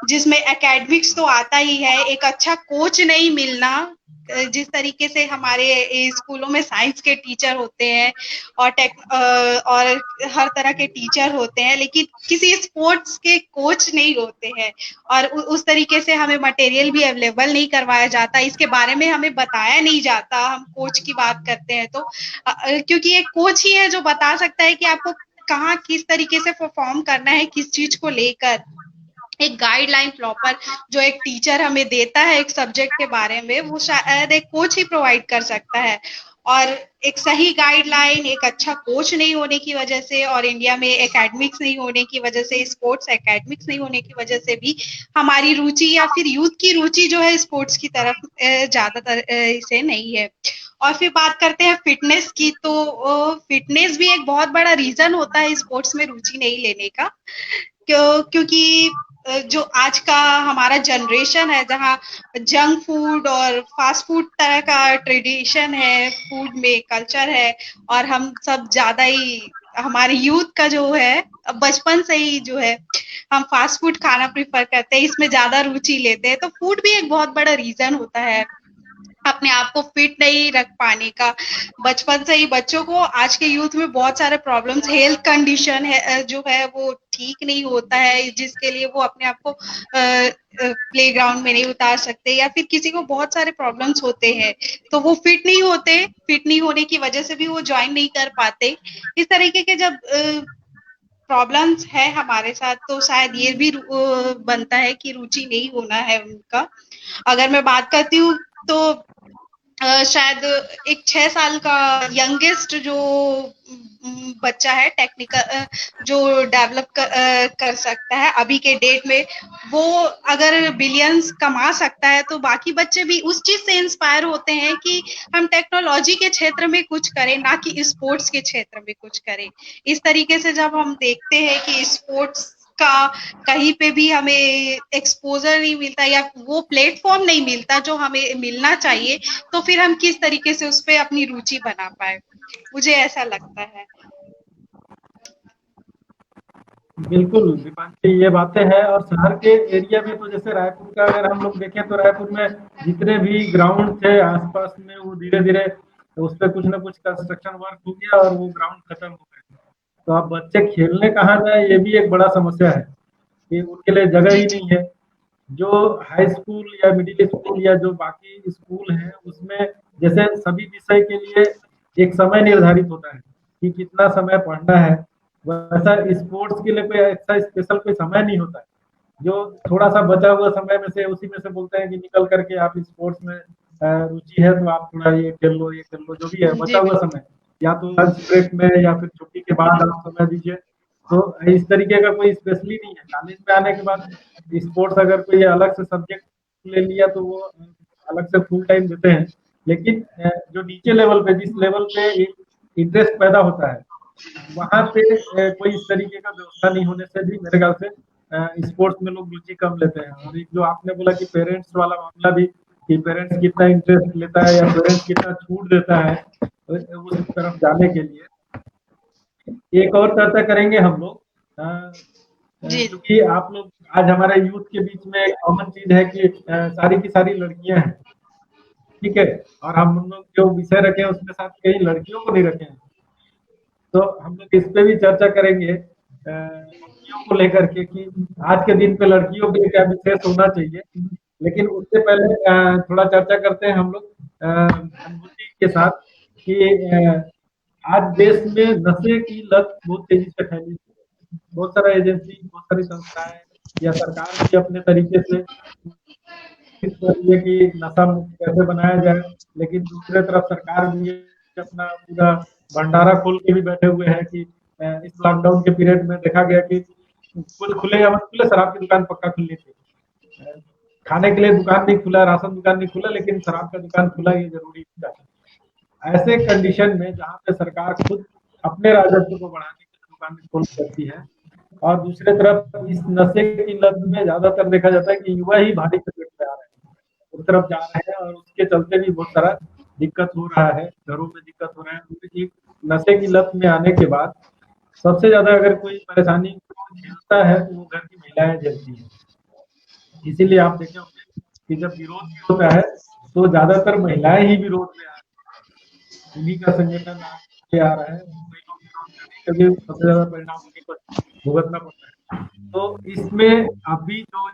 जिसमें एकेडमिक्स तो आता ही है, एक अच्छा कोच नहीं मिलना। जिस तरीके से हमारे स्कूलों में साइंस के टीचर होते हैं और हर तरह के टीचर होते हैं, लेकिन किसी स्पोर्ट्स के कोच नहीं होते हैं, और उस तरीके से हमें मटेरियल भी अवेलेबल नहीं करवाया जाता, इसके बारे में हमें बताया नहीं जाता। हम कोच की बात करते हैं तो क्योंकि एक कोच ही है जो बता सकता है कि आपको कहाँ किस तरीके से परफॉर्म करना है, किस चीज को लेकर। एक गाइडलाइन प्रॉपर जो एक टीचर हमें देता है एक सब्जेक्ट के बारे में, वो शायद एक कोच ही प्रोवाइड कर सकता है। और एक सही गाइडलाइन, एक अच्छा कोच नहीं होने की वजह से, और इंडिया में एकेडमिक्स नहीं होने की वजह से, स्पोर्ट्स एकेडमिक्स नहीं होने की वजह से भी हमारी रुचि या फिर यूथ की रुचि जो है स्पोर्ट्स की तरफ ज्यादातर से नहीं है। और फिर बात करते हैं फिटनेस की, तो फिटनेस भी एक बहुत बड़ा रीजन होता है स्पोर्ट्स में रुचि नहीं लेने का। क्योंकि जो आज का हमारा जनरेशन है जहाँ जंक फूड और फास्ट फूड तरह का ट्रेडिशन है, फूड में कल्चर है, और हम सब ज्यादा ही हमारे यूथ का जो है बचपन से ही जो है हम फास्ट फूड खाना प्रिफर करते हैं, इसमें ज्यादा रुचि लेते हैं। तो फूड भी एक बहुत बड़ा रीजन होता है अपने आप को फिट नहीं रख पाने का। बचपन से ही बच्चों को, आज के यूथ में बहुत सारे प्रॉब्लम्स, हेल्थ कंडीशन है जो है वो ठीक नहीं होता है, जिसके लिए वो अपने आप को प्लेग्राउंड में नहीं उतार सकते, या फिर किसी को बहुत सारे प्रॉब्लम्स होते हैं तो वो फिट नहीं होते, फिट नहीं होने की वजह से भी वो ज्वाइन नहीं कर पाते। इस तरीके के जब प्रॉब्लम्स है हमारे साथ, तो शायद ये भी बनता है कि रुचि नहीं होना है उनका। अगर मैं बात करती हूँ तो शायद एक 6 साल का यंगेस्ट जो बच्चा है टेक्निकल जो डेवलप कर सकता है अभी के डेट में, वो अगर बिलियंस कमा सकता है तो बाकी बच्चे भी उस चीज से इंस्पायर होते हैं कि हम टेक्नोलॉजी के क्षेत्र में कुछ करें, ना कि स्पोर्ट्स के क्षेत्र में कुछ करें। इस तरीके से जब हम देखते हैं कि स्पोर्ट्स का कहीं पे भी हमें एक्सपोजर नहीं मिलता या वो प्लेटफॉर्म नहीं मिलता जो हमें मिलना चाहिए, तो फिर हम किस तरीके से उस पर अपनी रुचि बना पाए, मुझे ऐसा लगता है। बिल्कुल दीपांशी, ये बातें हैं। और शहर के एरिया में तो जैसे रायपुर का अगर हम लोग देखें तो रायपुर में जितने भी ग्राउंड थे आसपास में, वो धीरे धीरे उस पर कुछ ना कुछ कंस्ट्रक्शन वर्क हो गया और वो ग्राउंड खत्म हो गए। तो अब बच्चे खेलने कहाँ जाए, ये भी एक बड़ा समस्या है कि उनके लिए जगह जी ही जी नहीं है। जो हाई स्कूल या मिडिल स्कूल या जो बाकी स्कूल हैं उसमें जैसे सभी विषय के लिए एक समय निर्धारित होता है कि कितना समय पढ़ना है, वैसा स्पोर्ट्स के लिए कोई ऐसा स्पेशल कोई समय नहीं होता है। जो थोड़ा सा बचा हुआ समय में से उसी में से बोलते हैं कि निकल करके आप स्पोर्ट्स में रुचि है तो आप थोड़ा ये खेल लो, ये खेल लो, जो भी है बचा जी हुआ बिल्कुल। समय, या तो लंच ब्रेक में या फिर छुट्टी के बाद आप समय दीजिए। तो इस तरीके का कोई स्पेशली नहीं है। कॉलेज में आने के बाद स्पोर्ट्स अगर कोई अलग से सब्जेक्ट ले लिया तो वो अलग से फुल टाइम देते हैं। लेकिन जो नीचे लेवल पे, जिस लेवल पे इंटरेस्ट पैदा होता है, वहाँ पे कोई इस तरीके का व्यवस्था नहीं होने से भी मेरे ख्याल से स्पोर्ट्स में लोग रुचि कम लेते हैं। और एक जो आपने बोला कि पेरेंट्स वाला मामला भी, कि पेरेंट्स कितना इंटरेस्ट लेता है या पेरेंट्स कितना छूट देता है उस तरफ जाने के लिए, एक और चर्चा करेंगे हम लोग। जी क्योंकि आप लोग आज हमारे यूथ के बीच में एक कॉमन चीज है कि सारी की सारी लड़कियां हैं, ठीक है, और हम लोग जो विषय रखे हैं उसके साथ कई लड़कियों को नहीं रखे हैं। तो हम लोग इस पे भी चर्चा करेंगे लड़कियों को लेकर के कि आज के दिन पे लड़कियों के लिए क्या विशेष होना चाहिए। लेकिन उससे पहले थोड़ा चर्चा करते हैं हम लोग अनुभूति के साथ कि आज देश में नशे की लत बहुत तेजी से फैली है। बहुत सारा एजेंसी, बहुत सारी संस्थाएं या सरकार भी अपने तरीके से ये कि नशा मुक्त कैसे बनाया जाए, लेकिन दूसरे तरफ सरकार भी अपना पूरा भंडारा खोल के भी बैठे हुए हैं कि इस लॉकडाउन के पीरियड में देखा गया कि कुछ खुले या मत खुले, शराब की दुकान पक्का खुलनी थी। खाने के लिए दुकान नहीं खुला, राशन दुकान नहीं खुला, लेकिन शराब का दुकान खुला, ये जरूरी था। ऐसे कंडीशन में जहाँ पे सरकार खुद अपने राजस्व को बढ़ाने के लिए दुकानें खोल सकती है, और दूसरे तरफ इस नशे की लत में ज्यादातर देखा जाता है कि युवा ही भारी चपेट में आ रहे हैं, उस तरफ जा रहे हैं, और उसके चलते भी बहुत सारा दिक्कत हो रहा है, घरों में दिक्कत हो रहा है। एक नशे की लत में आने के बाद सबसे ज्यादा अगर कोई परेशानी झेलता है तो वो घर की महिलाएं झेलती हैं। इसीलिए आप देखे होंगे कि जब विरोध भी होता है तो ज्यादातर महिलाएं ही विरोध में आ रही हैं। उन्हीं का संगठन आगे आ रहा है, वही लोग विरोध करने के लिए सबसे ज्यादा परिणाम उन्हीं को भुगतना पड़ता है। तो इसमें अभी जो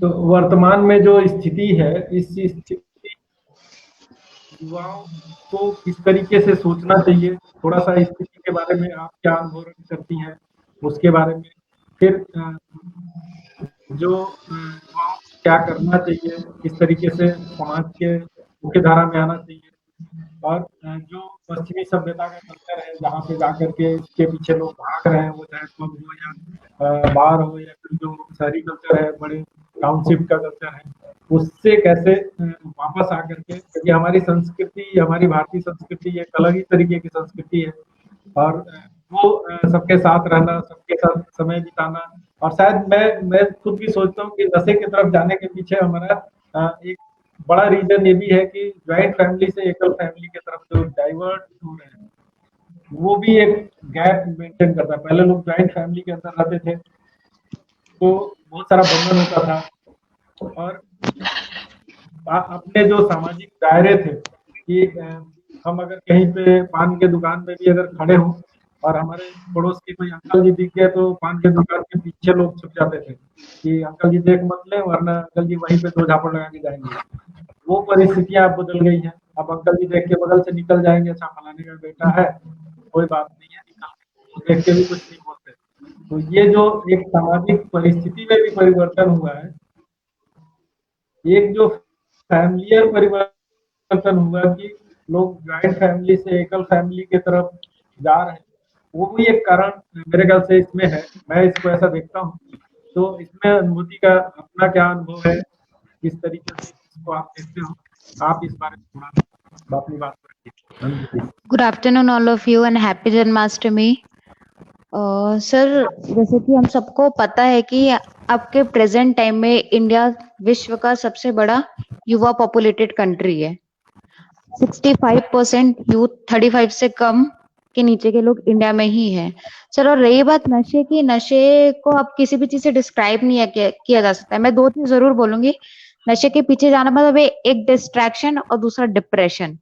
तो वर्तमान में जो स्थिति है, इस स्थिति युवाओं को किस तरीके से सोचना चाहिए, थोड़ा सा स्थिति के बारे में आप क्या अनुभव करती हैं उसके बारे में। फिर जो युवाओं को क्या करना चाहिए, किस तरीके से समाज के मुख्य धारा में आना चाहिए, और जो पश्चिमी सभ्यता का कल्चर है जहाँ पे जाकर के इसके पीछे लोग भाग रहे हैं, वो चाहे क्लब हो या बार हो या फिर जो शहरी कल्चर है, बड़े टाउनशिप का कल्चर है, उससे कैसे वापस आकर के, क्योंकि हमारी संस्कृति, हमारी भारतीय संस्कृति एक अलग ही तरीके की संस्कृति है, और वो सबके साथ रहना, सबके साथ समय बिताना। और शायद मैं खुद भी सोचता हूँ कि नशे की तरफ जाने के पीछे हमारा एक बड़ा रीजन ये भी है कि ज्वाइंट फैमिली से एकल फैमिली की तरफ जो डाइवर्ट हो रहे हैं, वो भी एक गैप मेंटेन करता है। पहले लोग ज्वाइंट फैमिली के अंदर रहते थे तो बहुत सारा बंधन होता था, और अपने जो सामाजिक दायरे थे कि हम अगर कहीं पे पान के दुकान में भी अगर खड़े हों और हमारे पड़ोस के कोई अंकल जी दिख गए तो पान के दुकान के पीछे लोग छुप जाते थे कि अंकल जी देख मत ले, वरना अंकल जी वहीं पे 2 झापड़ लगा के जाएंगे। वो परिस्थितियां अब बदल गई हैं। अब अंकल जी देख के बगल से निकल जाएंगे, अच्छा फलाने का बेटा है, कोई बात नहीं है, निकल देख के भी कुछ नहीं बोलते। तो ये जो एक सामाजिक परिस्थिति में भी परिवर्तन हुआ है, एक जो फैमिलियर परिवर्तन हुआ कि लोग ज्वाइंट फैमिली से एकल फैमिली की तरफ जा रहे हैं, वो भी एक कारण मेरे ख्याल से इसमें है। मैं इसको ऐसा देखता हूँ। तो इसमें अनुभूति का अपना क्या अनुभव है, किस तरीके से इसको आप देखते हो, आप इस बारे में थोड़ा अपनी बात को रखिए। Good afternoon all of you and happy Janmashtami. Sir, जैसे कि हम सबको पता है कि अब के प्रेजेंट टाइम में इंडिया विश्व का सबसे बड़ा युवा पॉपुलेटेड कंट्री है। 65% यूथ 35 से कम के नीचे के लोग इंडिया में ही हैं। सर, और रही बात नशे की, नशे को अब किसी भी चीज से डिस्क्राइब नहीं किया जा सकता है। मैं दो चीज जरूर बोलूंगी। नशे के पीछे जाना मतलब एक डिस्ट्रैक्शन और दूसरा डिप्रेशन।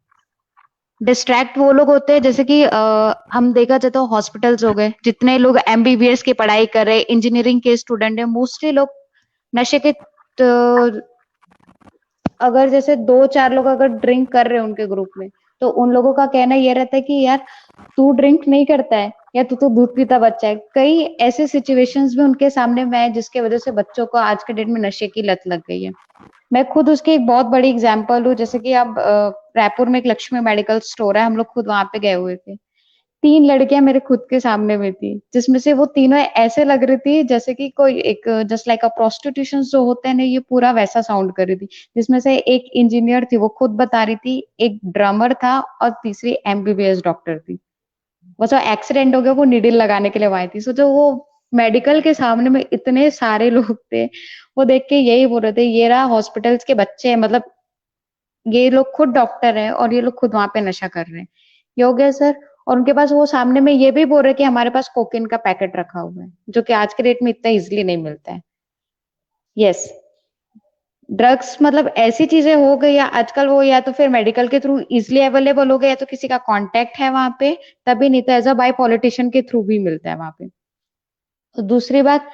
डिस्ट्रैक्ट वो लोग होते हैं जैसे कि हम देखा जाए तो हॉस्पिटल्स हो गए, जितने लोग एमबीबीएस की पढ़ाई कर रहे हैं, इंजीनियरिंग के स्टूडेंट है, मोस्टली लोग नशे के अगर जैसे 2-4 लोग अगर ड्रिंक कर रहे हैं उनके ग्रुप में, तो उन लोगों का कहना ये रहता है कि यार तू ड्रिंक नहीं करता है या तू तो दूध पीता बच्चा है। कई ऐसे सिचुएशंस भी उनके सामने में है जिसके वजह से बच्चों को आज के डेट में नशे की लत लग गई है। मैं खुद उसकी एक बहुत बड़ी एग्जांपल हूँ। जैसे कि अब रायपुर में एक लक्ष्मी मेडिकल स्टोर है, हम लोग खुद वहां पे गए हुए थे। 3 लड़कियां मेरे खुद के सामने में थी, जिसमें से वो तीनों ऐसे लग रही थी जैसे कि कोई एक जस्ट लाइक अ प्रोस्टिट्यूशन जो होते हैं ना, ये पूरा वैसा साउंड कर रही थी। जिसमें से एक इंजीनियर थी, वो खुद बता रही थी, एक ड्रमर था और तीसरी एमबीबीएस डॉक्टर थी। वो जो एक्सीडेंट हो गया वो निडिल लगाने के लिए आई थी। सोचो वो मेडिकल के सामने में इतने सारे लोग थे, वो देख के यही बोल रहे थे ये रहा हॉस्पिटल्स के बच्चे हैं, मतलब ये लोग खुद डॉक्टर हैं और ये लोग खुद वहां पे नशा कर रहे हैं। ये हो गया सर। और उनके पास वो सामने में ये भी बोल रहे कि हमारे पास कोकेन का पैकेट रखा हुआ है, जो कि आज के डेट में इतना इजिली नहीं मिलता है। यस, ड्रग्स मतलब ऐसी चीजें हो गई है आजकल, वो या तो फिर मेडिकल के थ्रू इजिली अवेलेबल हो गया, या तो किसी का कांटेक्ट है वहां पे तभी, नहीं तो एज अ बाय पॉलिटिशियन के थ्रू भी मिलता है वहां पे। तो दूसरी बात,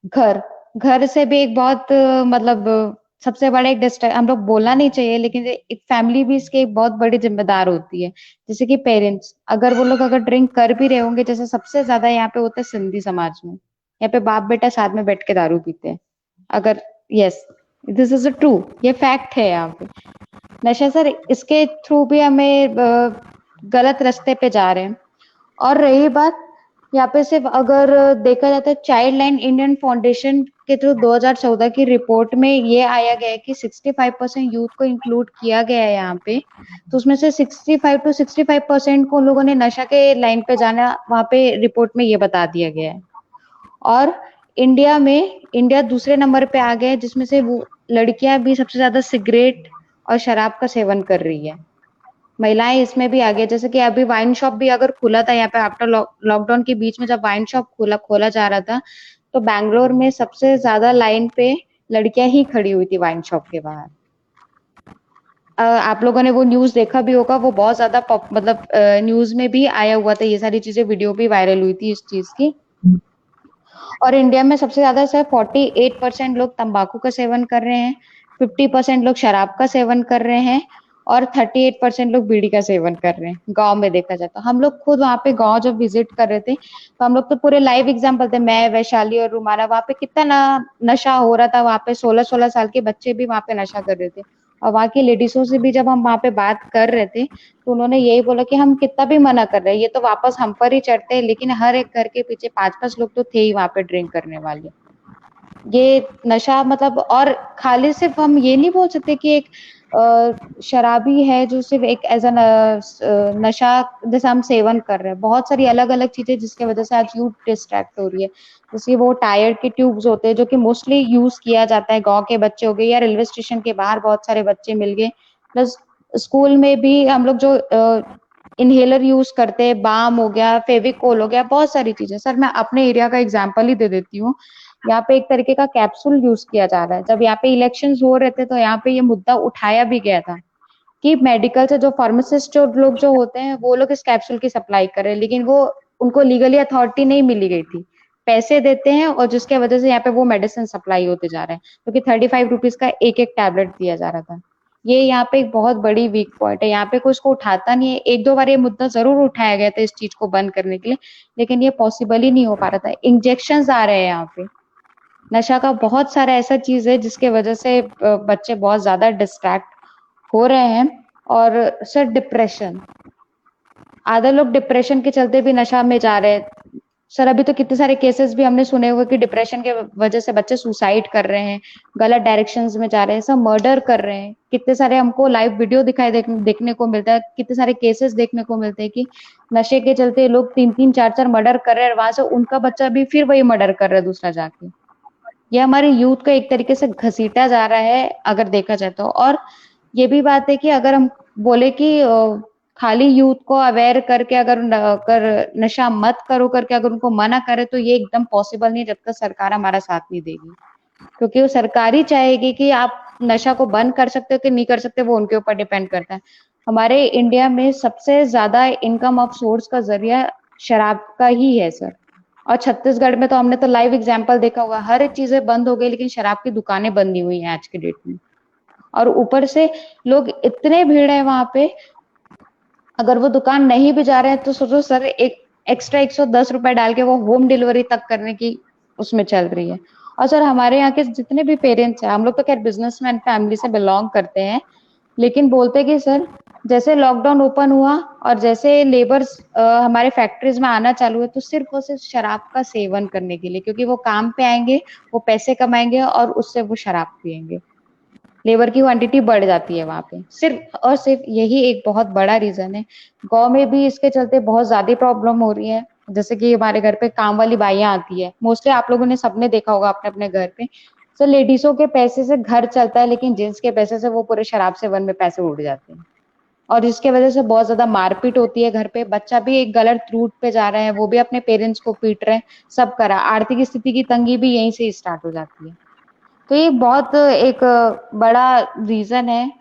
घर घर से भी एक बहुत मतलब सबसे बड़ा एक डिस्ट्रैक्ट, हम लोग बोलना नहीं चाहिए लेकिन एक फैमिली भी इसके एक बहुत बड़ी जिम्मेदार होती है। जैसे कि पेरेंट्स, अगर वो लोग अगर ड्रिंक कर भी रहे होंगे, जैसे सबसे ज्यादा यहाँ पे होता है सिंधी समाज में, यहाँ पे बाप बेटा साथ में बैठ के दारू पीते हैं। अगर yes, this is a true, ये फैक्ट है यहाँ पे। नशा सर, इसके थ्रू भी हमें गलत रास्ते पे जा रहे हैं। और रही बात यहाँ पे, सिर्फ अगर देखा जाता है चाइल्ड लाइन इंडियन फाउंडेशन के थ्रू 2014 की रिपोर्ट में ये आया गया है कि 65% यूथ को इंक्लूड किया गया है यहाँ पे। तो उसमें से 65% को लोगों ने नशा के लाइन पे जाना, वहां पे रिपोर्ट में ये बता दिया गया है। और इंडिया दूसरे नंबर पे आ गया है, जिसमें से वो लड़कियां भी सबसे ज्यादा सिगरेट और शराब का सेवन कर रही है। महिलाएं इसमें भी आगे, जैसे कि अभी वाइन शॉप भी अगर खुला था यहाँ पे आफ्टर लॉकडाउन के बीच में, जब वाइन शॉप खोला जा रहा था, तो बैंगलोर में सबसे ज्यादा लाइन पे लड़कियां ही खड़ी हुई थी वाइन शॉप के बाहर। आप लोगों ने वो न्यूज देखा भी होगा, वो बहुत ज्यादा मतलब न्यूज में भी आया हुआ था, ये सारी चीजें, वीडियो भी वायरल हुई थी इस चीज की। और इंडिया में सबसे ज्यादा सर 48% लोग तंबाकू का सेवन कर रहे हैं, 50% लोग शराब का सेवन कर रहे हैं और 38% लोग बीड़ी का सेवन कर रहे हैं। गांव में देखा जाए तो हम लोग खुद वहां पे गांव जब विजिट कर रहे थे, तो हम लोग तो पूरे लाइव एग्जाम्पल थे, मैं, वैशाली और रुमाना, वहां पे कितना नशा हो रहा था। वहां पे 16-16 साल के बच्चे भी वहां पे नशा कर रहे थे। और वहां की लेडीजों से भी जब हम वहां पे बात कर रहे थे, तो उन्होंने यही बोला कि हम कितना भी मना कर रहे हैं, ये तो वापस हम पर ही चढ़ते हैं। लेकिन हर एक घर के पीछे 5-5 लोग तो थे ही वहां पे ड्रिंक करने वाले। ये नशा मतलब, और खाली सिर्फ हम ये नहीं बोल सकते कि एक शराबी है जो सिर्फ एक एज अ नशा जैसे हम सेवन कर रहे हैं। बहुत सारी अलग अलग चीजें जिसकी वजह से आज यूथ डिस्ट्रैक्ट हो रही है। जैसे वो टायर के ट्यूब्स होते हैं जो कि मोस्टली यूज किया जाता है, गांव के बच्चे हो गए या रेलवे स्टेशन के बाहर बहुत सारे बच्चे मिल गए, प्लस स्कूल में भी हम लोग जो इनहेलर यूज करते हैं, बाम हो गया, फेविकोल हो गया, बहुत सारी चीजें। सर मैं अपने एरिया का एग्जांपल ही दे देती हूँ। यहाँ पे एक तरीके का कैप्सूल यूज किया जा रहा है। जब यहाँ पे इलेक्शंस हो रहे थे तो यहाँ पे ये मुद्दा उठाया भी गया था कि मेडिकल से जो फार्मासिस्ट जो लोग जो होते हैं, वो लोग इस कैप्सूल की सप्लाई कर रहे हैं, लेकिन वो उनको लीगली अथॉरिटी नहीं मिली गई थी। पैसे देते हैं और जिसके वजह से यहाँ पे वो मेडिसिन सप्लाई होते जा रहे हैं, क्योंकि 35 रुपीज का एक एक टैबलेट दिया जा रहा था। ये यहाँ पे एक बहुत बड़ी वीक पॉइंट है। यहाँ पे कोई इसको उठाता नहीं है। 1-2 बार ये मुद्दा जरूर उठाया गया था इस चीज को बंद करने के लिए, लेकिन ये पॉसिबल ही नहीं हो पा रहा था। इंजेक्शन आ रहे हैं यहाँ पे। नशा का बहुत सारा ऐसा चीज है जिसके वजह से बच्चे बहुत ज्यादा डिस्ट्रैक्ट हो रहे हैं। और सर डिप्रेशन, आधे लोग डिप्रेशन के चलते भी नशा में जा रहे हैं। सर अभी तो कितने सारे केसेस भी हमने सुने हुए कि डिप्रेशन के वजह से बच्चे सुसाइड कर रहे हैं, गलत डायरेक्शंस में जा रहे हैं, सब मर्डर कर रहे हैं। कितने सारे हमको लाइव वीडियो देखने को मिलता है, कितने सारे केसेस देखने को मिलते हैं कि नशे के चलते लोग 3-3 4-4 मर्डर कर रहे हैं और वहां से उनका बच्चा भी फिर वही मर्डर कर रहा है दूसरा जाके। ये हमारे यूथ को एक तरीके से घसीटा जा रहा है अगर देखा जाए तो। और ये भी बात है कि अगर हम बोले कि खाली यूथ को अवेयर करके अगर नशा मत करो करके अगर उनको मना करे तो ये एकदम पॉसिबल नहीं जब तक सरकार हमारा साथ नहीं देगी, क्योंकि वो सरकार ही चाहेगी कि आप नशा को बंद कर सकते हो कि नहीं कर सकते, वो उनके ऊपर डिपेंड करता है। हमारे इंडिया में सबसे ज्यादा इनकम ऑफ सोर्स का जरिया शराब का ही है सर। और छत्तीसगढ़ में तो हमने तो लाइव एग्जाम्पल देखा हुआ, हर एक चीजें बंद हो गई लेकिन शराब की दुकानें बंद नहीं हुई हैं आज के डेट में। और ऊपर से लोग इतने भीड़ है वहां पे, अगर वो दुकान नहीं भी जा रहे हैं तो सोचो सर, एक एक्स्ट्रा 110 रुपए डाल के वो होम डिलीवरी तक करने की उसमें चल रही है। और सर हमारे यहाँ के जितने भी पेरेंट्स हैं, हम लोग तो खैर बिजनेसमैन फैमिली से बिलोंग करते हैं, लेकिन बोलते हैं कि सर जैसे लॉकडाउन ओपन हुआ और जैसे लेबर्स हमारे फैक्ट्रीज में आना चालू हुए तो सिर्फ और सिर्फ शराब का सेवन करने के लिए, क्योंकि वो काम पे आएंगे, वो पैसे कमाएंगे और उससे वो शराब पियेंगे। लेबर की क्वांटिटी बढ़ जाती है वहां पे, सिर्फ और सिर्फ यही एक बहुत बड़ा रीजन है। गांव में भी इसके चलते बहुत ज्यादा प्रॉब्लम हो रही है, जैसे कि हमारे घर पे काम वाली बाइयां आती है, मोस्टली आप लोगों ने सबने देखा होगा अपने अपने घर पे। सो लेडीजों के पैसे से घर चलता है, लेकिन जेंट्स के पैसे से वो पूरे शराब सेवन में पैसे उड़ जाते हैं, और जिसके वजह से बहुत ज्यादा मारपीट होती है घर पे। बच्चा भी एक गलत रूट पे जा रहा है, वो भी अपने पेरेंट्स को पीट रहे हैं, सब करा। आर्थिक स्थिति की तंगी भी यहीं से स्टार्ट हो जाती है। तो ये बहुत एक बड़ा रीजन है।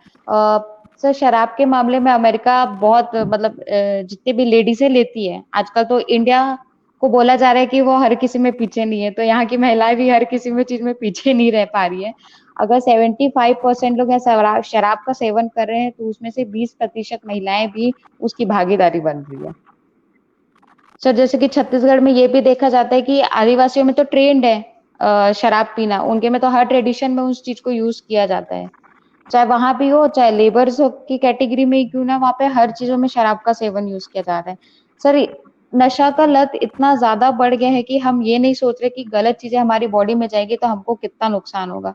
सर शराब के मामले में अमेरिका बहुत मतलब जितने भी लेडीजें लेती है आजकल, तो इंडिया को बोला जा रहा है कि वो हर किसी में पीछे नहीं है, तो यहाँ की महिलाएं भी हर किसी में चीज में पीछे नहीं रह पा रही है। अगर 75% लोग यहाँ शराब का सेवन कर रहे हैं तो उसमें से 20% महिलाएं भी उसकी भागीदारी बन रही है। सर जैसे कि छत्तीसगढ़ में ये भी देखा जाता है कि आदिवासियों में तो ट्रेंड है शराब पीना, उनके में तो हर ट्रेडिशन में उस चीज को यूज किया जाता है, चाहे वहां भी हो चाहे लेबर्स की कैटेगरी में ही क्यों ना, वहां पे हर चीजों में शराब का सेवन यूज किया जा रहा है। सर नशा का लत इतना ज्यादा बढ़ गया है कि हम ये नहीं सोच रहे कि गलत चीजें हमारी बॉडी में जाएगी तो हमको कितना नुकसान होगा।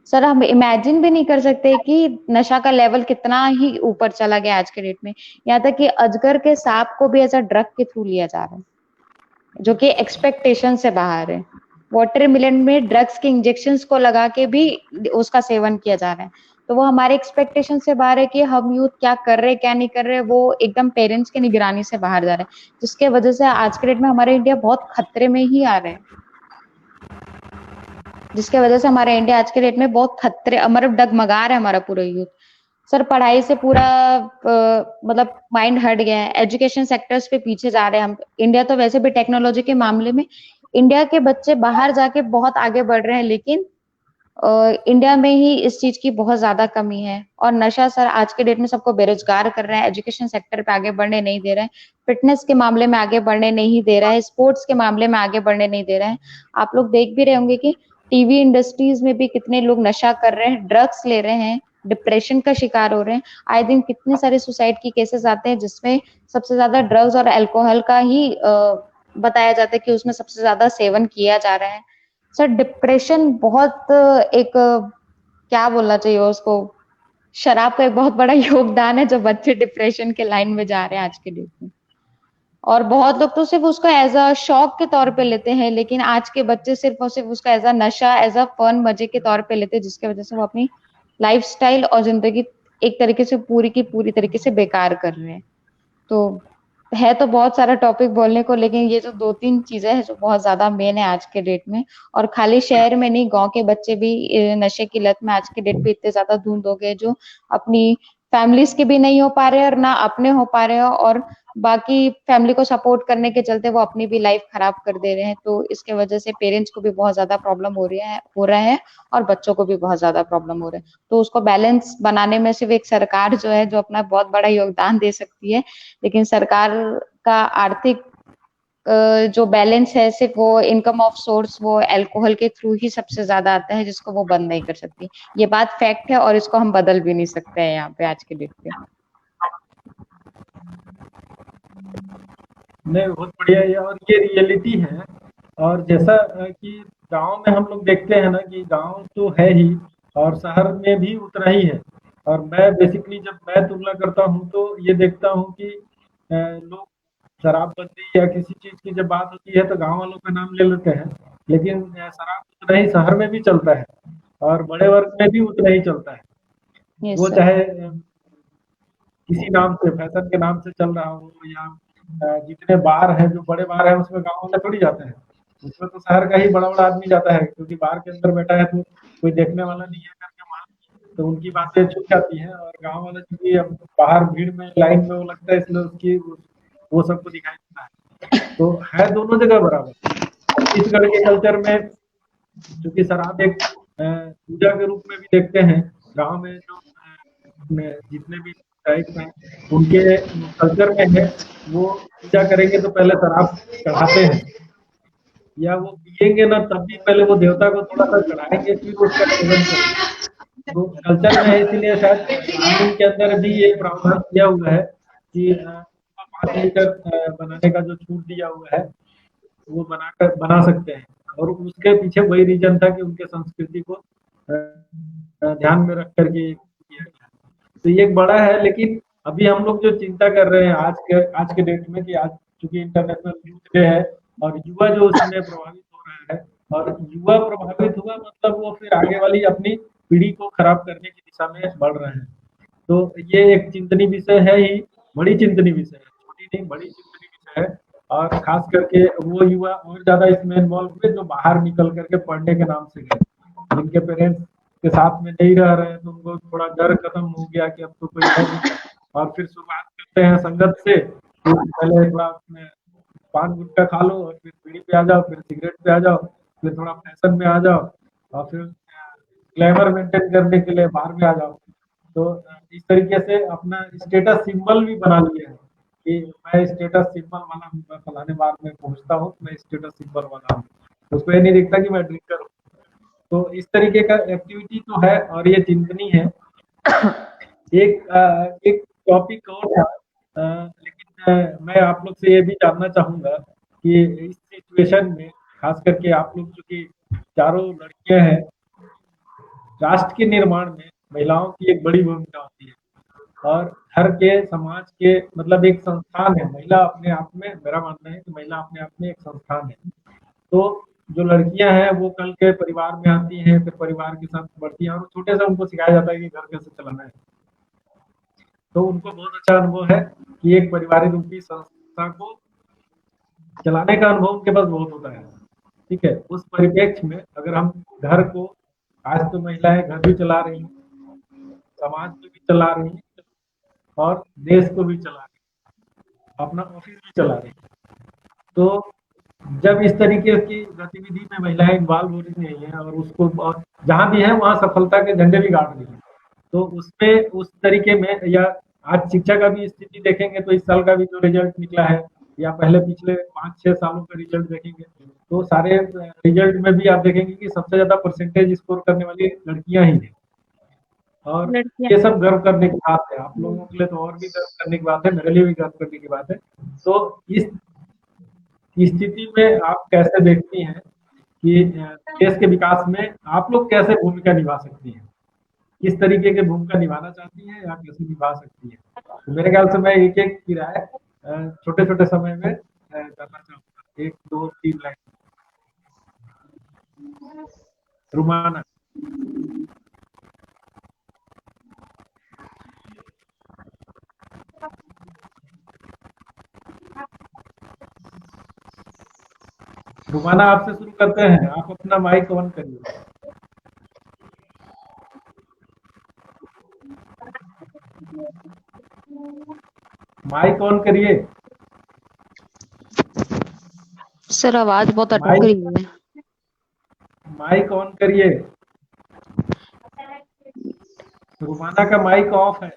सर हम इमेजिन भी नहीं कर सकते कि नशा का लेवल कितना ही ऊपर चला गया आज के डेट में। यहाँ तक कि अजगर के सांप को भी ऐसा ड्रग के थ्रू लिया जा रहा है, जो कि एक्सपेक्टेशन से बाहर है। वाटरमेलन में ड्रग्स के इंजेक्शंस को लगा के भी उसका सेवन किया जा रहा है, तो वो हमारे एक्सपेक्टेशन से बाहर है कि हम यूथ क्या कर रहे हैं क्या नहीं कर रहे, वो एकदम पेरेंट्स की निगरानी से बाहर जा रहे हैं, जिसके वजह से आज के डेट में हमारा इंडिया बहुत खतरे में ही आ रहा है। जिसके वजह से हमारा इंडिया आज के डेट में बहुत खतरे, मतलब डगमगा रहा है हमारा पूरा यूथ। सर पढ़ाई से पूरा मतलब माइंड हट गया है, एजुकेशन सेक्टर्स पे पीछे जा रहे हैं हम। इंडिया तो वैसे भी टेक्नोलॉजी के मामले में इंडिया के बच्चे बाहर जाके बहुत आगे बढ़ रहे हैं, लेकिन इंडिया में ही इस चीज की बहुत ज्यादा कमी है। और नशा सर आज के डेट में सबको बेरोजगार कर रहा है, एजुकेशन सेक्टर पे आगे बढ़ने नहीं दे रहा है, फिटनेस के मामले में आगे बढ़ने नहीं दे रहा है, स्पोर्ट्स के मामले में आगे बढ़ने नहीं दे रहा है। आप लोग देख भी रहे होंगे कि टीवी इंडस्ट्रीज में भी कितने लोग नशा कर रहे हैं, ड्रग्स ले रहे हैं, डिप्रेशन का शिकार हो रहे हैं। आए दिन कितने सारे सुसाइड की केसेस आते हैं जिसमें सबसे ज्यादा ड्रग्स और अल्कोहल का ही बताया जाता है कि उसमें सबसे ज्यादा सेवन किया जा रहा है। सर डिप्रेशन बहुत एक क्या बोलना चाहिए उसको, शराब का एक बहुत बड़ा योगदान है जो बच्चे डिप्रेशन के लाइन में जा रहे हैं आज के डेट में। और बहुत लोग तो सिर्फ उसको एज अ शौक के तौर पे लेते हैं, लेकिन आज के बच्चे सिर्फ और सिर्फ उसका एज अ नशा, एज अ फन, मजे के तौर पे लेते हैं, जिसकी वजह से वो अपनी लाइफस्टाइल और जिंदगी एक तरीके से पूरी की पूरी तरीके से बेकार कर रहे हैं। तो है तो बहुत सारा टॉपिक बोलने को, लेकिन ये जो 2-3 चीजें हैं जो बहुत ज्यादा मेन है आज के डेट में। और खाली शहर में नहीं, गांव के बच्चे भी नशे की लत में आज के डेट पे इतने ज्यादा धुंध हो गए, जो अपनी फैमिलीज के भी नहीं हो पा रहे और ना अपने हो पा रहे हो, और बाकी फैमिली को सपोर्ट करने के चलते वो अपनी भी लाइफ खराब कर दे रहे हैं। तो इसके वजह से पेरेंट्स को भी बहुत ज्यादा प्रॉब्लम हो रहा है और बच्चों को भी बहुत ज्यादा प्रॉब्लम हो रहा है। तो उसको बैलेंस बनाने में सिर्फ एक सरकार जो है, जो अपना बहुत बड़ा योगदान दे सकती है, लेकिन सरकार का आर्थिक जो बैलेंस है सिर्फ वो इनकम ऑफ सोर्स वो अल्कोहल के थ्रू ही सबसे ज्यादा आता है, जिसको वो बंद नहीं कर सकती। ये बात फैक्ट है और इसको हम बदल भी नहीं सकते हैं यहाँ पे आज के डेट पे। नहीं, बहुत बढ़िया है और ये रियलिटी है। और जैसा कि गांव में हम लोग देखते हैं ना कि गांव तो है ही और शहर में भी उतना ही है। और मैं बेसिकली जब मैं तुलना करता हूँ तो ये देखता हूँ कि लोग शराबबंदी या किसी चीज़ की जब बात होती है तो गांव वालों का नाम ले लेते हैं, लेकिन शराब उतना ही शहर में भी चलता है और बड़े वर्ग में भी उतना ही चलता है। यस वो सर। चाहे किसी नाम से फैशन के नाम से चल रहा हो या जितने बार हैं, जो बड़े बार हैं उसमें गाँव वाले थोड़ी जाते हैं। उसमें तो शहर का ही बड़ा-बड़ा आदमी जाता है क्योंकि बार के अंदर बैठा है तो कोई देखने वाला नहीं है करके वहाँ तो उनकी बातें छुप जाती हैं और गाँव वाला चूँकि अब बाहर भीड़ में लाइन में वो लगता है इसलिए उसकी वो सबको दिखाई देता है। तो है दोनों जगह बराबर। छत्तीसगढ़ के कल्चर में चूँकि शराब एक पूजा के रूप में भी देखते हैं, गाँव में जो जितने भी ट्राइब्स हैं, उनके कल्चर में है, वो पूजा करेंगे तो पहले शराब चढ़ाते हैं या वो पिएँगे ना तब भी पहले वो देवता को थोड़ा-सा चढ़ाएँगे फिर उसका सेवन करेंगे। तो कल्चर में है इसीलिए शायद कानून के अंदर भी ये प्रावधान किया हुआ है कि 5 लीटर बनाने का जो छूट दिया हुआ है, वो बना सकते हैं और उसके पीछे वही रीज़न था कि उनके संस्कृति को ध्यान में रख कर के किया गया। तो ये एक बड़ा है लेकिन अभी हम लोग जो चिंता कर रहे हैं आज के डेट में कि आज चूँकि इंटरनेशनल यूथ डे है और युवा जो उसमें प्रभावित हो रहा है और युवा प्रभावित हुआ मतलब वो फिर आगे वाली अपनी पीढ़ी को खराब करने की दिशा में बढ़ रहे हैं। तो ये एक चिंतनीय विषय है ही, बड़ी चिंतनीय विषय है, छोटी नहीं बड़ी चिंतनीय विषय है और खास करके वो युवा और ज़्यादा इसमें इन्वॉल्व हुए जो बाहर निकल करके पढ़ने के नाम से गए, जिनके पेरेंट्स के साथ में नहीं रह रहे हैं तो उनको थोड़ा डर खत्म हो गया कि अब तो कोई है नहीं और फिर शुरुआत करते हैं संगत से, फिर पहले थोड़ा उसमें पान गुटखा खा लो और फिर बीड़ी पे आ जाओ, फिर सिगरेट पे आ जाओ, फिर थोड़ा फैशन में आ जाओ और फिर ग्लैमर मेंटेन करने के लिए बाहर में आ जाओ। तो इस तरीके से अपना स्टेटस सिंबल भी बना लिया है कि मैं स्टेटस सिंबल वाला हूँ, मैं फलाने बार में पहुँचता हूँ, मैं स्टेटस सिंबल वाला हूँ। उसको ये नहीं दिखता कि मैं ड्रिंकर हूँ। तो इस तरीके का एक्टिविटी तो है और ये चिंतनीय है। एक टॉपिक और था लेकिन मैं आप लोग से ये भी जानना चाहूँगा कि इस सिचुएशन में खास करके आप लोग चूँकि चारों लड़कियाँ हैं, राष्ट्र के निर्माण में महिलाओं की एक बड़ी भूमिका होती है और घर के समाज के मतलब एक संस्थान है। महिला अपने आप में मेरा मानना है कि महिला अपने आप में एक संस्थान है। तो जो लड़कियां हैं वो कल के परिवार में आती हैं, फिर परिवार के साथ बढ़ती हैं और छोटे से उनको सिखाया जाता है कि घर कैसे चलाना है। तो उनको बहुत अच्छा अनुभव है कि एक परिवारिक रूपी संस्था को चलाने का अनुभव उनके पास बहुत होता है। ठीक है, उस परिप्रेक्ष्य में अगर हम घर को आज तो महिलाएं घर भी चला रही हैं, समाज को भी चला रही हैं और देश को भी चला रही हैं, अपना ऑफिस भी चला रही हैं। तो जब इस तरीके की गतिविधि में महिलाएं इन्वॉल्व हो रही हैं और उसको और जहाँ भी है वहाँ सफलता के झंडे भी गाड़ रही हैं। तो उसमें उस तरीके में या आज शिक्षा का भी स्थिति देखेंगे तो इस साल का भी जो रिजल्ट निकला है या पहले पिछले 5-6 सालों का रिजल्ट देखेंगे तो सारे रिजल्ट में भी आप देखेंगे कि सबसे ज्यादा परसेंटेज स्कोर करने वाली लड़कियां ही हैं और ये सब गर्व करने की बात है। आप लोगों के लिए तो और भी गर्व करने की बात है, मेरे लिए भी गर्व करने की बात है। तो इस स्थिति में आप कैसे देखती हैं कि देश के विकास में आप लोग कैसे भूमिका निभा सकती हैं? किस तरीके की भूमिका निभाना चाहती हैं या कैसे निभा सकती हैं? तो मेरे ख्याल से मैं एक-एक की राय छोटे-छोटे समय में करना चाहूँगा। 1, 2, 3 लाइन। रुमाना। रुमाना आपसे शुरू करते हैं, आप अपना माइक ऑन करिए। माइक ऑन करिए। सर आवाज बहुत अटक रही है। माइक ऑन करिए। रुमाना का माइक ऑफ है।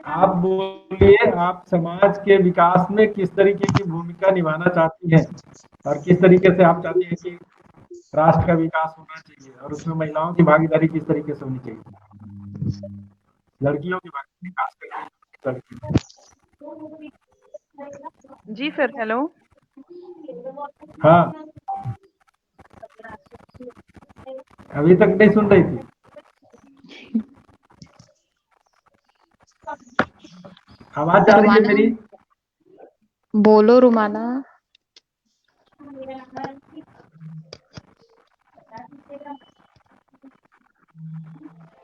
आप बोलिए, आप समाज के विकास में किस तरीके की भूमिका निभाना चाहती हैं और किस तरीके से आप चाहती हैं कि राष्ट्र का विकास होना चाहिए और उसमें महिलाओं की भागीदारी किस तरीके से होनी चाहिए, लड़कियों की भागीदारी खास करके लड़की। जी सर, हेलो। हाँ, अभी तक नहीं सुन रही थी, आवाज आ रही है रुमाना मेरी? बोलो रुमाना।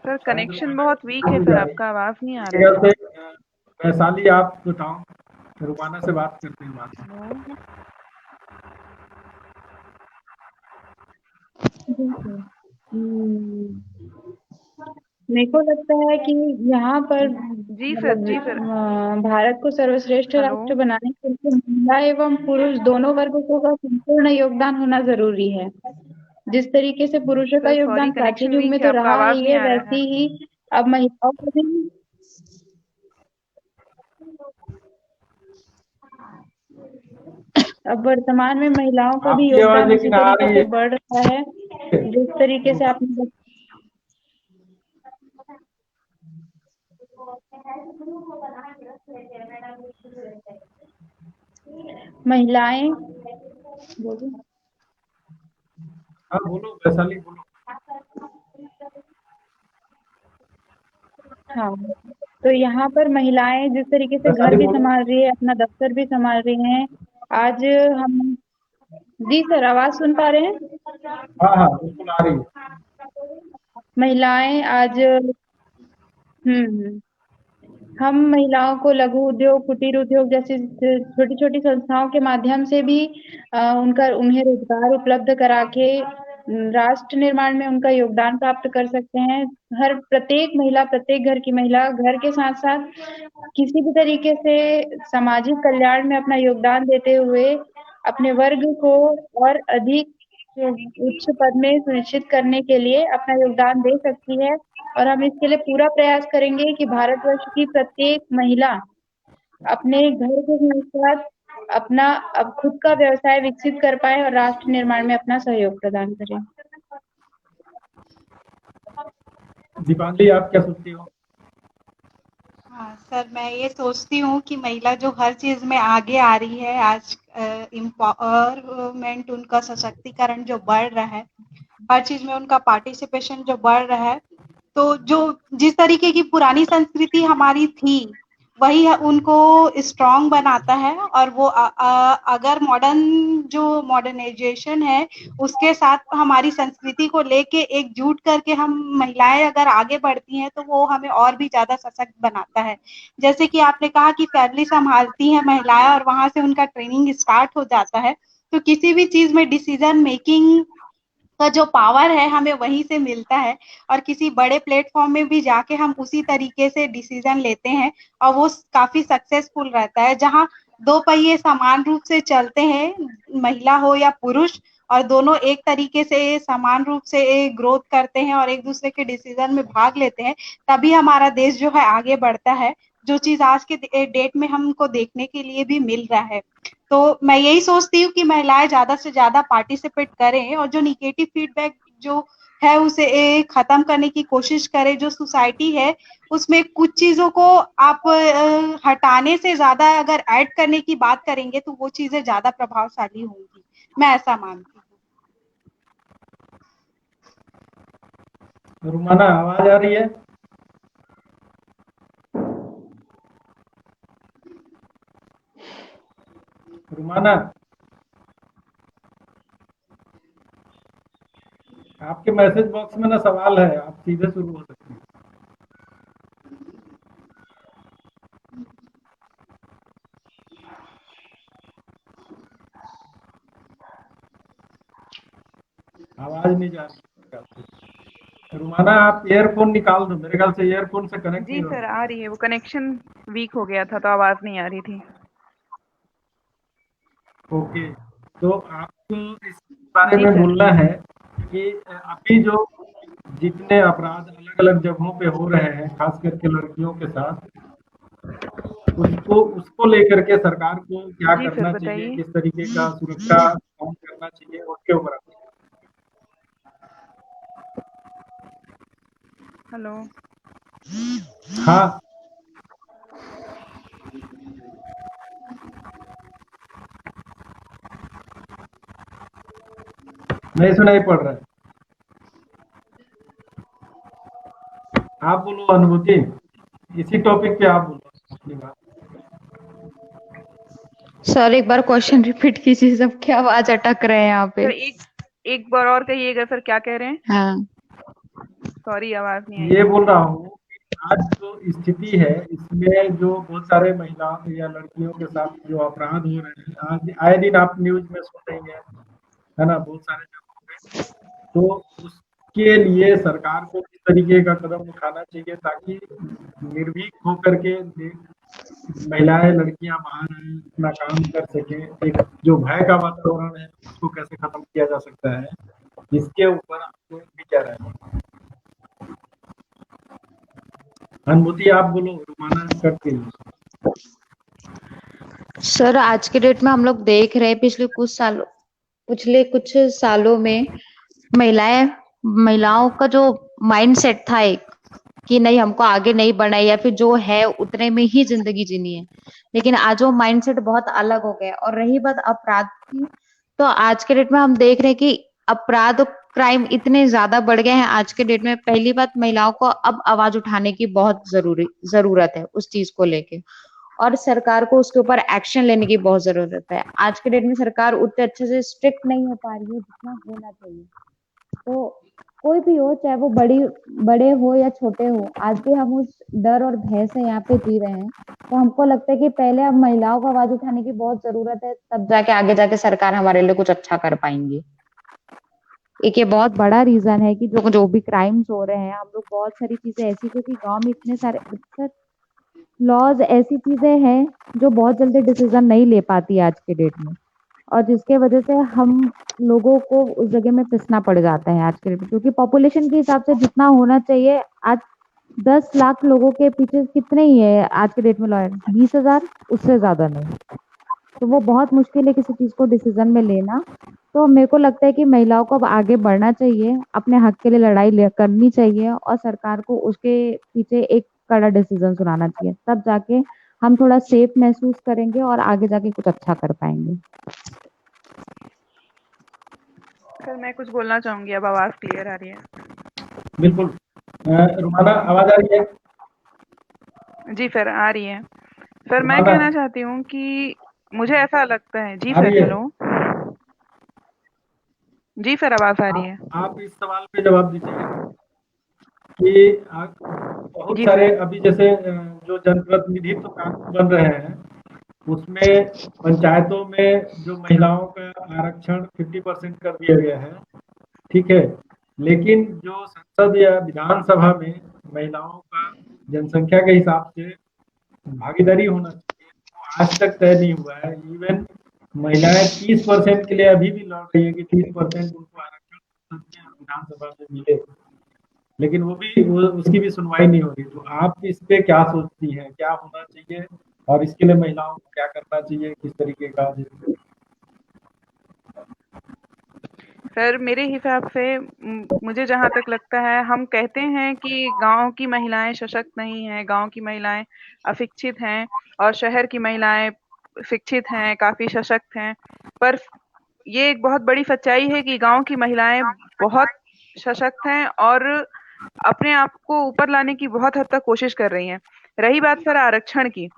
सर शायद कनेक्शन रुमाना बहुत वीक है भूल सर, जा रही आपका आवाज नहीं आ है। रहा है। मेरे ख्याल से वैशाली आप बताओ, रुमाना से बात करते हैं बाद में। हेलो। जी सर। मेरे को लगता है कि यहाँ पर जी सर, जी सर। भारत को सर्वश्रेष्ठ हेलो। राष्ट्र बनाने के लिए महिला एवं पुरुष दोनों वर्गों का संपूर्ण योगदान होना जरूरी है। जिस तरीके से पुरुषों का सर सॉरी, योगदान प्राचीन कनेक्शन युग वीक में है, तो आपका रहा आवाज ही नहीं है, आ रहा वैसे है। ही अब महिलाओं को भी अब वर्तमान में महिलाओं का भी आपकी आवाज योगदान उसी लेकिन आ तरीके रही से है। बढ़ रहा है जिस तरीके से आपने महिलाएं बोलिए। हाँ बोलो वैशाली, बोलो। हाँ, तो यहाँ पर महिलाएं जिस तरीके से घर वैशाली भी बोलो। संभाल रही है, अपना दफ्तर भी संभाल रही हैं। आज हम जी सर, आवाज सुन पा रहे हैं? हाँ हाँ बिल्कुल आ रही है। महिलाएं आज हम्म हम महिलाओं को लघु उद्योग, कुटीर उद्योग जैसी छोटी छोटी संस्थाओं के माध्यम से भी उन्हें रोजगार उपलब्ध करा के राष्ट्र निर्माण में उनका योगदान प्राप्त कर सकते हैं। हर प्रत्येक महिला, प्रत्येक घर की महिला घर के साथ साथ किसी भी तरीके से सामाजिक कल्याण में अपना योगदान देते हुए अपने वर्ग को और अधिक उच्च पद में सुनिश्चित करने के लिए अपना योगदान दे सकती है। और हम इसके लिए पूरा प्रयास करेंगे कि भारतवर्ष की प्रत्येक महिला अपने घर के साथ साथ अपना अब खुद का व्यवसाय विकसित कर पाए और राष्ट्र निर्माण में अपना सहयोग प्रदान करें। दीपांजलि आप क्या सोचती हो? हाँ सर, मैं ये सोचती हूँ कि महिला जो हर चीज़ में आगे आ रही है आज, एम्पावरमेंट, उनका सशक्तिकरण जो बढ़ रहा है, हर चीज़ में उनका पार्टिसिपेशन जो बढ़ रहा है, तो जो जिस तरीके की पुरानी संस्कृति हमारी थी वही उनको स्ट्रॉन्ग बनाता है। और वो अगर जो मॉडर्नाइजेशन है उसके साथ हमारी संस्कृति को लेके एकजुट करके हम महिलाएं अगर आगे बढ़ती हैं तो वो हमें और भी ज्यादा सशक्त बनाता है। जैसे कि आपने कहा कि फैमिली संभालती हैं महिलाएं और वहां से उनका ट्रेनिंग स्टार्ट हो जाता है, तो किसी भी चीज में डिसीजन मेकिंग का जो पावर है हमें वहीं से मिलता है। और किसी बड़े प्लेटफॉर्म में भी जाके हम उसी तरीके से डिसीजन लेते हैं और वो काफी सक्सेसफुल रहता है। जहाँ दो पहिए समान रूप से चलते हैं, महिला हो या पुरुष, और दोनों एक तरीके से समान रूप से ग्रोथ करते हैं और एक दूसरे के डिसीजन में भाग लेते हैं, तभी हमारा देश जो है आगे बढ़ता है, जो चीज आज के डेट में हमको देखने के लिए भी मिल रहा है। तो मैं यही सोचती हूँ कि महिलाएं ज्यादा से ज्यादा पार्टिसिपेट करें और जो निगेटिव फीडबैक जो है उसे खत्म करने की कोशिश करें। जो सोसाइटी है उसमें कुछ चीजों को आप हटाने से ज्यादा अगर ऐड करने की बात करेंगे तो वो चीजें ज्यादा प्रभावशाली होंगी, मैं ऐसा मानती हूँ। रुमाना आवाज आ रही है? रुमाना, आपके मैसेज बॉक्स में ना सवाल है, आप सीधे शुरू हो सकते हैं। आवाज नहीं जा रही। रुमाना आप ईयरफोन निकाल दो, मेरे ख्याल से ईयरफोन से कनेक्ट जी नहीं हो सर, रहा। आ रही है, वो कनेक्शन वीक हो गया था तो आवाज नहीं आ रही थी। ओके, तो आपको इस बारे जी में सर। बोलना है कि अभी जो जितने अपराध अलग अलग जगहों पे हो रहे हैं, खास करके लड़कियों के साथ, उसको लेकर के सरकार को क्या जी सर, करना चाहिए, बताइए। किस तरीके का सुरक्षा काम करना चाहिए, उसके ऊपर हेलो। हाँ, नहीं सुनाई पड़ रहा है। आप बोलो अनुभूति, इसी टॉपिक पे आप बोलो अपनी बात। सर एक बार क्वेश्चन रिपीट कीजिए, सबकी आवाज अटक रहे हैं यहाँ पे। सर एक बार और कहिएगा सर, क्या कह रहे हैं? हाँ, सॉरी, आवाज नहीं आई। ये बोल रहा हूँ कि आज जो स्थिति है इसमें जो बहुत सारे महिलाओं या लड़कियों के साथ जो अपराध हो रहे हैं, आज आए दिन आप न्यूज में सुन रही है ना, बहुत सारे जगहों पे। तो उसके लिए सरकार को किस तरीके का कदम उठाना चाहिए ताकि निर्भीक होकर के महिलाएं लड़कियां बाहर आएं, अपना काम कर सकें। एक जो भय का वातावरण है उसको कैसे खत्म किया जा सकता है, इसके ऊपर आपको विचार है। अनुभूति आप बोलो, रुमाना करके। सर आज के डेट में हम लोग देख रहे हैं पिछले कुछ सालों में महिलाओं का जो माइंडसेट था एक, कि नहीं हमको आगे नहीं बढ़ना है या फिर जो है उतने में ही जिंदगी जीनी है, लेकिन आज वो माइंडसेट बहुत अलग हो गया। और रही बात अपराध की, तो आज के डेट में हम देख रहे हैं कि अपराध और क्राइम इतने ज्यादा बढ़ गए हैं आज के डेट में। पहली बात, महिलाओं को अब आवाज उठाने की बहुत जरूरत है उस चीज को लेके, और सरकार को उसके ऊपर एक्शन लेने की बहुत जरूरत है। आज के डेट में सरकार उतने अच्छे से स्ट्रिक्ट नहीं हो पा रही है जितना होना चाहिए। तो कोई भी हो, चाहे वो बड़े हो या छोटे हो, आज भी हम उस डर और भय से यहाँ पे जी रहे हैं। तो हमको लगता है कि पहले अब महिलाओं को आवाज उठाने की बहुत जरूरत है, तब जाके आगे जाके सरकार हमारे लिए कुछ अच्छा कर पाएंगी। एक ये बहुत बड़ा रीजन है कि जो भी क्राइम्स हो रहे हैं, हम लोग बहुत सारी चीजें ऐसी, क्योंकि गांव में इतने सारे सर लॉज, ऐसी चीजें हैं जो बहुत जल्दी डिसीजन नहीं ले पाती आज के डेट में, और जिसके वजह से हम लोगों को उस जगह में पिसना पड़ जाता है आज के डेट में। क्योंकि पॉपुलेशन के हिसाब से जितना होना चाहिए, आज 10 लाख लोगों के पीछे कितने ही है आज के डेट में लॉयर? 20,000, उससे ज्यादा नहीं। तो वो बहुत मुश्किल है किसी चीज को डिसीजन में लेना। तो मेरे को लगता है कि महिलाओं को अब आगे बढ़ना चाहिए, अपने हक के लिए लड़ाई करनी चाहिए, और सरकार को उसके पीछे एक कड़ा डिसीजन सुनाना चाहिए, तब जाके हम थोड़ा सेफ महसूस करेंगे और आगे जाके कुछ अच्छा कर पाएंगे। सर मैं कुछ बोलना चाहूंगी, अब आवाज क्लियर आ रही है? बिल्कुल। रुमाना आवाज आ रही है? जी सर, आ रही है। सर मैं रुमाना कहना चाहती हूँ कि मुझे ऐसा लगता है। जी आ सर, रही है? हेलो। जी सर, आवाज आ रही है। आप इस सवाल पे जवाब दीजिए कि बहुत जी सारे सर। अभी जैसे जो जनप्रतिनिधित्व कानून बन रहे हैं उसमें पंचायतों में जो महिलाओं का आरक्षण 50% कर दिया गया है, ठीक है। लेकिन जो संसद या विधानसभा में महिलाओं का जनसंख्या के हिसाब से भागीदारी होना चाहिए, वो आज तक तय नहीं हुआ है। इवन महिलाएं 30% के लिए अभी भी लड़ रही है कि 30% उनको आरक्षण संसद या विधानसभा में मिले, लेकिन उसकी भी सुनवाई नहीं हो रही। तो आप इस पे क्या सोचती हैं, क्या होना चाहिए और इसके लिए महिलाओं को क्या करना चाहिए, किस तरीके का? सर मेरे हिसाब से मुझे जहाँ तक लगता है, हम कहते हैं कि गांव की महिलाएं सशक्त नहीं हैं, गांव की महिलाएं अशिक्षित हैं और शहर की महिलाएं शिक्षित हैं, काफी सशक्त हैं। पर ये एक बहुत बड़ी सच्चाई है कि गांव की महिलाएं बहुत सशक्त हैं और अपने आप को ऊपर लाने की बहुत हद तक कोशिश कर रही हैं। रही बात सर आरक्षण की,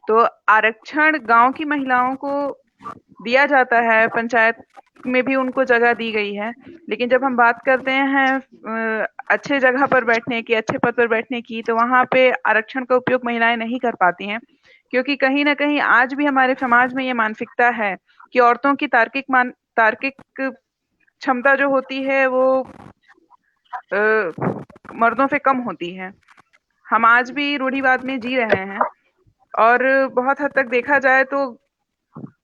तो आरक्षण गांव की महिलाओं को दिया जाता है, पंचायत में भी उनको जगह दी गई है। लेकिन जब हम बात करते हैं अच्छे जगह पर बैठने की, अच्छे पद पर बैठने की, तो वहां पे आरक्षण का उपयोग महिलाएं नहीं कर पाती हैं, क्योंकि कहीं ना कहीं आज भी हमारे समाज में ये मानसिकता है कि औरतों की तार्किक क्षमता जो होती है वो मर्दों से कम होती है। हम आज भी रूढ़िवाद में जी रहे हैं और बहुत हद तक देखा जाए तो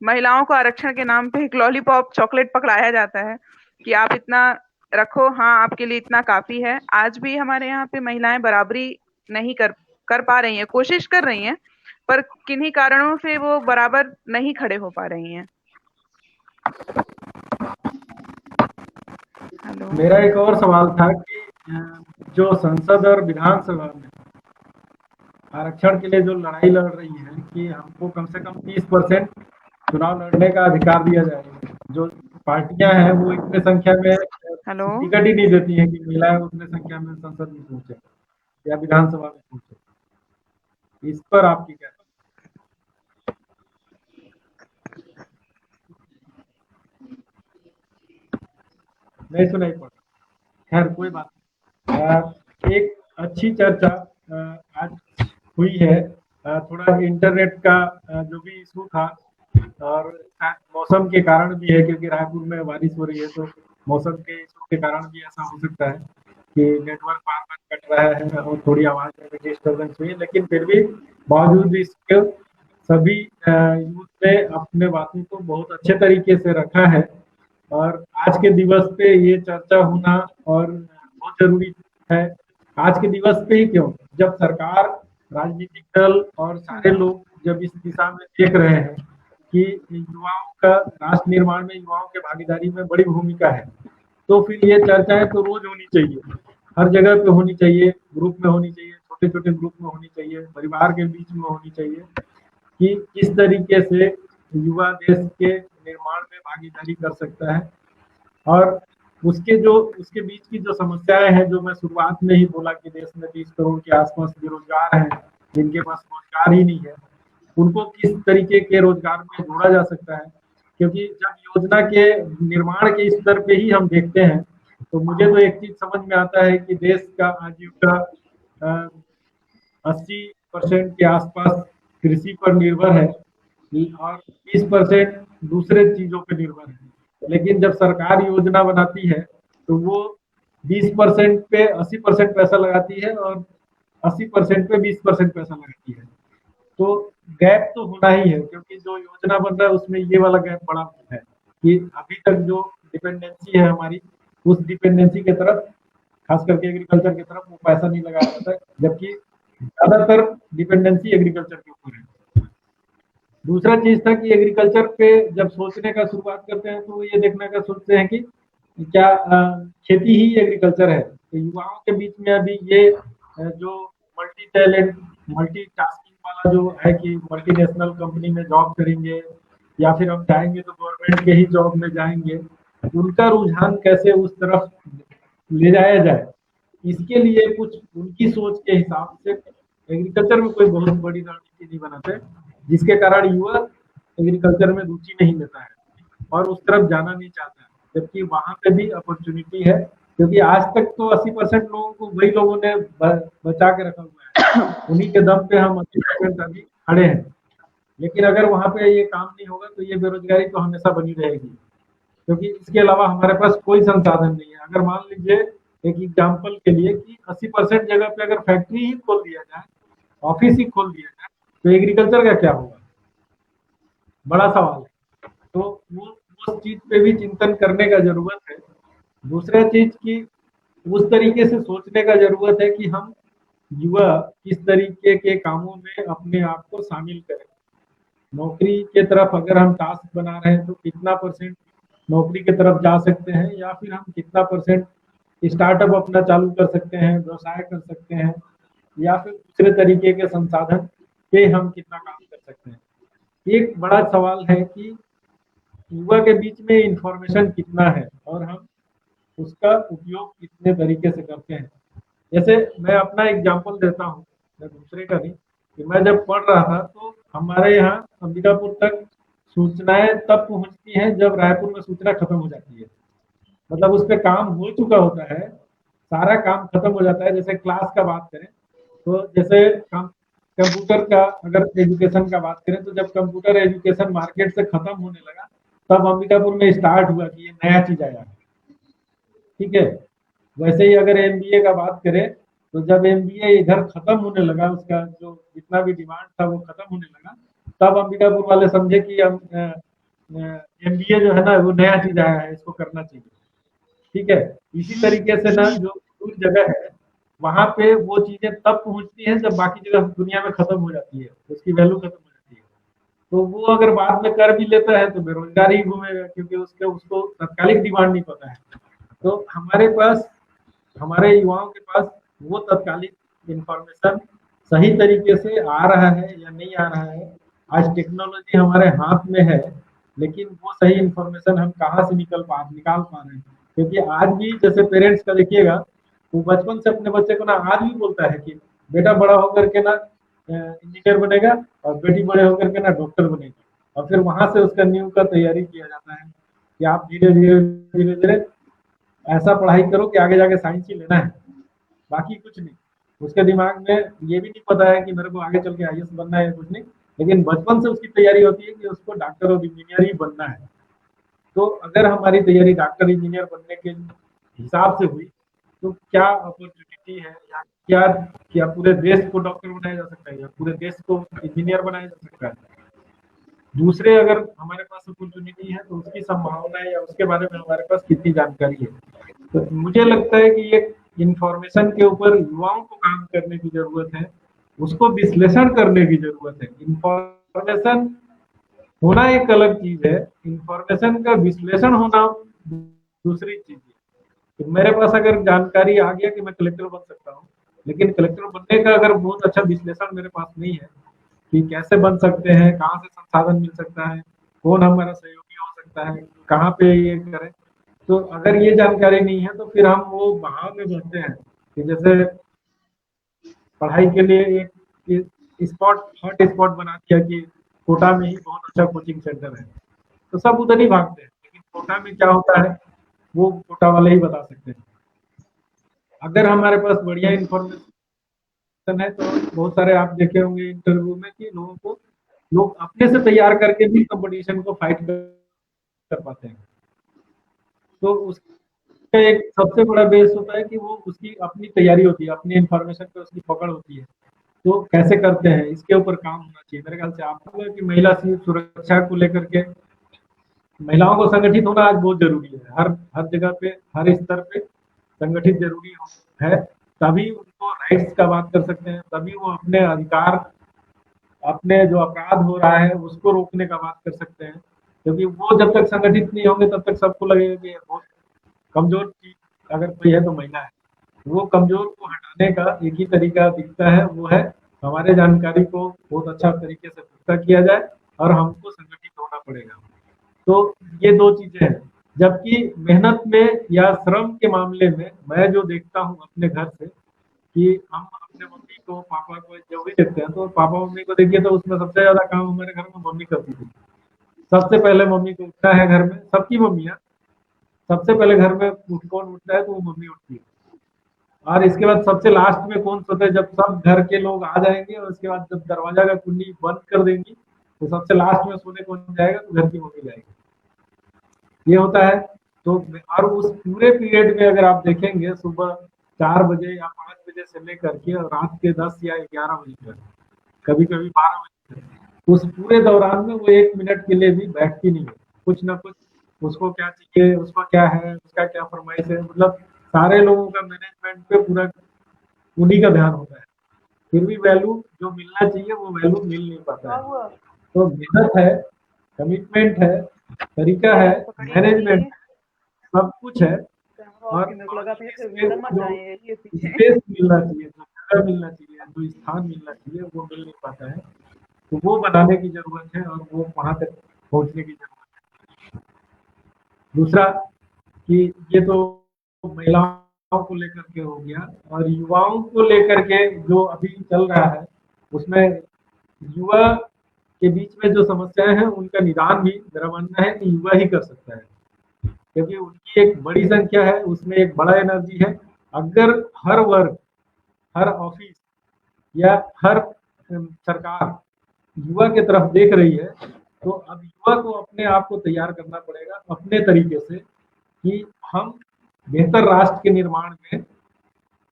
महिलाओं को आरक्षण के नाम पे एक लॉलीपॉप चॉकलेट पकड़ाया जाता है कि आप इतना रखो, हाँ आपके लिए इतना काफी है। आज भी हमारे यहाँ पे महिलाएं बराबरी नहीं कर पा रही हैं, कोशिश कर रही हैं, पर किन्हीं कारणों से वो बराबर नहीं खड़े हो पा रही हैं। मेरा एक और सवाल था कि जो संसद और विधानसभा में आरक्षण के लिए जो लड़ाई लड़ रही है कि हमको कम से कम 30% चुनाव लड़ने का अधिकार दिया जाएगा। जो पार्टियां हैं वो इतने संख्या में हेलो टिकट ही नहीं देती हैं कि महिलाएं उतने संख्या में संसद में पहुंचे या विधानसभा में पहुंचे। इस पर आपकी क्या? नहीं सुनाई पड़। खैर कोई बात नहीं। एक अच्छी चर्चा आज हुई है। थोड़ा इंटरनेट का जो भी इशू था और मौसम के कारण भी है, क्योंकि रायपुर में बारिश हो रही है तो मौसम के इशू के कारण भी ऐसा हो सकता है कि नेटवर्क बार बार कट रहा है और थोड़ी आवाज में भी डिस्टर्बेंस हुई है। लेकिन फिर भी बावजूद इसके सभी यूथ ने अपने बातों को बहुत अच्छे तरीके से रखा है और आज के दिवस पे ये चर्चा होना और बहुत जरूरी है। आज के दिवस पे ही क्यों, जब सरकार, राजनीतिक दल और सारे लोग जब इस दिशा में देख रहे हैं कि युवाओं का राष्ट्र निर्माण में युवाओं के भागीदारी में बड़ी भूमिका है, तो फिर ये चर्चाएं तो रोज होनी चाहिए, हर जगह पे होनी चाहिए, ग्रुप में होनी चाहिए, छोटे छोटे ग्रुप में होनी चाहिए, परिवार के बीच में होनी चाहिए कि किस तरीके से युवा देश के निर्माण में भागीदारी कर सकता है। और उसके बीच की जो समस्याएं हैं, जो मैं शुरुआत में ही बोला कि देश में 30 करोड़ के आसपास बेरोजगार हैं, जिनके पास रोजगार ही नहीं है, उनको किस तरीके के रोजगार में जोड़ा जा सकता है। क्योंकि जब योजना के निर्माण के स्तर पे ही हम देखते हैं तो मुझे तो एक चीज समझ में आता है कि देश का आजीविका 80% के आसपास कृषि पर निर्भर है और 20% दूसरे चीजों पर निर्भर है। लेकिन जब सरकार योजना बनाती है तो वो 20% पे 80% पैसा लगाती है और 80% पे 20% पैसा लगाती है। तो गैप तो होना ही है, क्योंकि जो योजना बन रहा है उसमें ये वाला गैप बड़ा है कि अभी तक जो डिपेंडेंसी है हमारी, उस डिपेंडेंसी की तरफ, खास करके एग्रीकल्चर की तरफ, वो पैसा नहीं लगाया जाता है, जबकि ज्यादातर डिपेंडेंसी एग्रीकल्चर के ऊपर है। दूसरा चीज था कि एग्रीकल्चर पे जब सोचने का शुरुआत करते हैं तो ये देखने का सोचते हैं कि क्या खेती ही एग्रीकल्चर है। तो युवाओं के बीच में अभी ये जो मल्टी टैलेंट, मल्टी टास्किंग वाला जो है कि मल्टीनेशनल कंपनी में जॉब करेंगे या फिर हम चाहेंगे तो गवर्नमेंट के ही जॉब में जाएंगे, उनका रुझान कैसे उस तरफ ले जाया जाए, इसके लिए कुछ उनकी सोच के हिसाब से एग्रीकल्चर में कोई बहुत बड़ी रणनीति नहीं बनाते, जिसके कारण युवा एग्रीकल्चर में रुचि नहीं लेता है और उस तरफ जाना नहीं चाहता है, जबकि वहां पे भी अपॉर्चुनिटी है। क्योंकि आज तक तो 80% लोगों को वही लोगों ने बचा के रखा हुआ है, उन्हीं के दम पे हम 80% अभी खड़े हैं। लेकिन अगर वहां पे ये काम नहीं होगा तो ये बेरोजगारी तो हमेशा बनी रहेगी, क्योंकि इसके अलावा हमारे पास कोई संसाधन नहीं है। अगर मान लीजिए एक एग्जाम्पल के लिए कि 80% जगह पे अगर फैक्ट्री ही खोल दिया जाए, ऑफिस ही खोल दिया जाए, तो एग्रीकल्चर का क्या होगा, बड़ा सवाल है। तो वो उस चीज पे भी चिंतन करने का जरूरत है। दूसरा चीज की उस तरीके से सोचने का जरूरत है कि हम युवा किस तरीके के कामों में अपने आप को शामिल करें। नौकरी के तरफ अगर हम टास्क बना रहे हैं तो कितना % नौकरी की तरफ जा सकते हैं, या फिर हम कितना % स्टार्टअप अपना चालू कर सकते हैं, व्यवसाय कर सकते हैं, या फिर दूसरे तरीके के संसाधन पे हम कितना काम कर सकते हैं। एक बड़ा सवाल है कि युवा के बीच में इंफॉर्मेशन कितना है और हम उसका उपयोग कितने तरीके से करते हैं। जैसे मैं अपना एग्जांपल देता हूँ, मैं दूसरे का नहीं, कि मैं जब पढ़ रहा था तो हमारे यहाँ अंबिकापुर तक सूचनाएं तब पहुंचती हैं जब रायपुर में सूचना खत्म हो जाती है। मतलब उस पर काम हो चुका होता है, सारा काम खत्म हो जाता है। जैसे क्लास का बात करें तो जैसे कंप्यूटर का अगर एजुकेशन का बात करें तो जब कंप्यूटर एजुकेशन मार्केट से खत्म होने लगा तब अंबिकापुर में स्टार्ट हुआ कि ये नया चीज आया, ठीक है। वैसे ही अगर MBA का बात करें तो जब MBA इधर खत्म होने लगा, उसका जो जितना भी डिमांड था वो खत्म होने लगा, तब अंबिकापुर वाले समझे कि MBA जो है ना वो नया चीज आया है, इसको करना चाहिए, ठीक है। इसी तरीके से ना जो दूर जगह है वहां पे वो चीजें तब पहुंचती हैं जब बाकी जगह दुनिया में खत्म हो जाती है, उसकी वैल्यू खत्म हो जाती है। तो वो अगर बाद में कर भी लेता है तो बेरोजगार ही घूमेगा, क्योंकि उसको तत्कालिक डिमांड नहीं पता है। तो हमारे पास हमारे युवाओं के पास वो तत्कालिक इंफॉर्मेशन सही तरीके से आ रहा है या नहीं आ रहा है। आज टेक्नोलॉजी हमारे हाथ में है, लेकिन वो सही इंफॉर्मेशन हम कहाँ से निकाल पा रहे हैं। क्योंकि आज भी जैसे पेरेंट्स का देखिएगा, वो बचपन से अपने बच्चे को ना आज भी बोलता है कि बेटा बड़ा होकर के ना इंजीनियर बनेगा और बेटी बड़े होकर के ना डॉक्टर बनेगी, और फिर वहां से उसका नींव का तैयारी किया जाता है कि आप धीरे धीरे धीरे धीरे ऐसा पढ़ाई करो कि आगे जाके साइंस ही लेना है, बाकी कुछ नहीं। उसके दिमाग में ये भी नहीं पता है कि मेरे को आगे चल के आईएएस बनना है या कुछ नहीं, लेकिन बचपन से उसकी तैयारी होती है कि उसको डॉक्टर और इंजीनियर ही बनना है। तो अगर हमारी तैयारी डॉक्टर इंजीनियर बनने के हिसाब से हुई तो क्या अपॉर्चुनिटी है, या क्या क्या पूरे देश को डॉक्टर बनाया जा सकता है या पूरे देश को इंजीनियर बनाया जा सकता है। दूसरे अगर हमारे पास अपॉर्चुनिटी है तो उसकी संभावना है या उसके बारे में हमारे पास कितनी जानकारी है। तो मुझे लगता है कि ये इंफॉर्मेशन के ऊपर युवाओं को काम करने की जरूरत है, उसको विश्लेषण करने की जरूरत है। इंफॉर्मेशन होना एक अलग चीज है, इंफॉर्मेशन का विश्लेषण होना दूसरी चीज है। तो मेरे पास अगर जानकारी आ गया कि मैं कलेक्टर बन सकता हूँ, लेकिन कलेक्टर बनने का अगर बहुत अच्छा विश्लेषण मेरे पास नहीं है कि कैसे बन सकते हैं, कहाँ से संसाधन मिल सकता है, कौन हमारा सहयोगी हो सकता है, कहाँ पे ये करें, तो अगर ये जानकारी नहीं है तो फिर हम वो बहाव में बनते हैं कि जैसे पढ़ाई के लिए एक स्पॉट हॉट स्पॉट बना दिया कि कोटा में ही बहुत अच्छा कोचिंग सेंटर है, तो सब उधर ही भागते हैं। लेकिन कोटा में क्या होता है वो कोटा वाले ही बता सकते हैं। अगर हमारे पास बढ़िया इन्फॉर्मेशन है तो बहुत सारे आप देखे होंगे इंटरव्यू में कि लोग अपने से तैयार करके भी कंपटीशन को फाइट कर पाते हैं। तो उसका एक सबसे बड़ा बेस होता है कि वो उसकी अपनी तैयारी होती है, अपनी इन्फॉर्मेशन पे उसकी पकड़ होती है। तो कैसे करते हैं इसके ऊपर काम होना चाहिए मेरे ख्याल से। आपको कि महिला सुरक्षा को लेकर के महिलाओं को संगठित होना आज बहुत जरूरी है। हर जगह पे हर स्तर पे संगठित जरूरी है, तभी उनको राइट्स का बात कर सकते हैं, तभी वो अपने अधिकार, अपने जो अपराध हो रहा है उसको रोकने का बात कर सकते हैं। क्योंकि वो जब तक संगठित नहीं होंगे तब तक सबको लगेगा कि बहुत कमजोर चीज अगर कोई है तो महिला है। वो कमजोर को हटाने का एक ही तरीका दिखता है, वो है हमारे जानकारी को बहुत अच्छा तरीके से पुख्ता किया जाए और हमको संगठित होना पड़ेगा। तो ये दो चीजें हैं। जबकि मेहनत में या श्रम के मामले में मैं जो देखता हूँ अपने घर से कि हम अपने मम्मी को पापा को जो भी देखते हैं, तो पापा मम्मी को देखिए तो उसमें सबसे ज्यादा काम हमारे घर में मम्मी करती थी। सबसे पहले मम्मी को उठना है घर में, सबकी मम्मियाँ सबसे पहले घर में कौन उठता है तो वो मम्मी उठती है। और इसके बाद सबसे लास्ट में कौन सोता है, जब सब घर के लोग आ जाएंगे और उसके बाद जब दरवाजा का कुंडी बंद कर देंगी तो सबसे लास्ट में सोने कौन जाएगा तो घर की मम्मी जाएगी। ये होता है। तो और उस पूरे पीरियड में अगर आप देखेंगे सुबह 4 बजे या 5 बजे से लेकर के रात के 10 या 11 बजे तक, कभी कभी 12 बजे तक, उस पूरे दौरान में वो 1 मिनट के लिए भी बैठती नहीं है। कुछ ना कुछ उसको क्या चाहिए, उसका क्या है, उसका क्या फरमाइश है, मतलब सारे लोगों का मैनेजमेंट पे पूरा उन्हीं का ध्यान होता है। फिर भी वैल्यू जो मिलना चाहिए वो वैल्यू मिल नहीं पाता है। तो मेहनत है, कमिटमेंट है, तरीका है, मैनेजमेंट सब कुछ है, और स्पेस मिलना चाहिए, जो जगह मिलना चाहिए, जो स्थान मिलना चाहिए वो मिल नहीं पाता है। तो वो बनाने की जरूरत है और वो वहां तक पहुंचने की जरूरत है। दूसरा कि ये तो महिलाओं को लेकर के हो गया, और युवाओं को लेकर के जो अभी चल रहा है उसमें युवा के बीच में जो समस्याएं हैं उनका निदान भी मेरा मानना है कि युवा ही कर सकता है। क्योंकि उनकी एक बड़ी संख्या है, उसमें एक बड़ा एनर्जी है। अगर हर वर्ग, हर ऑफिस या हर सरकार युवा की तरफ देख रही है तो अब युवा को अपने आप को तैयार करना पड़ेगा अपने तरीके से कि हम बेहतर राष्ट्र के निर्माण में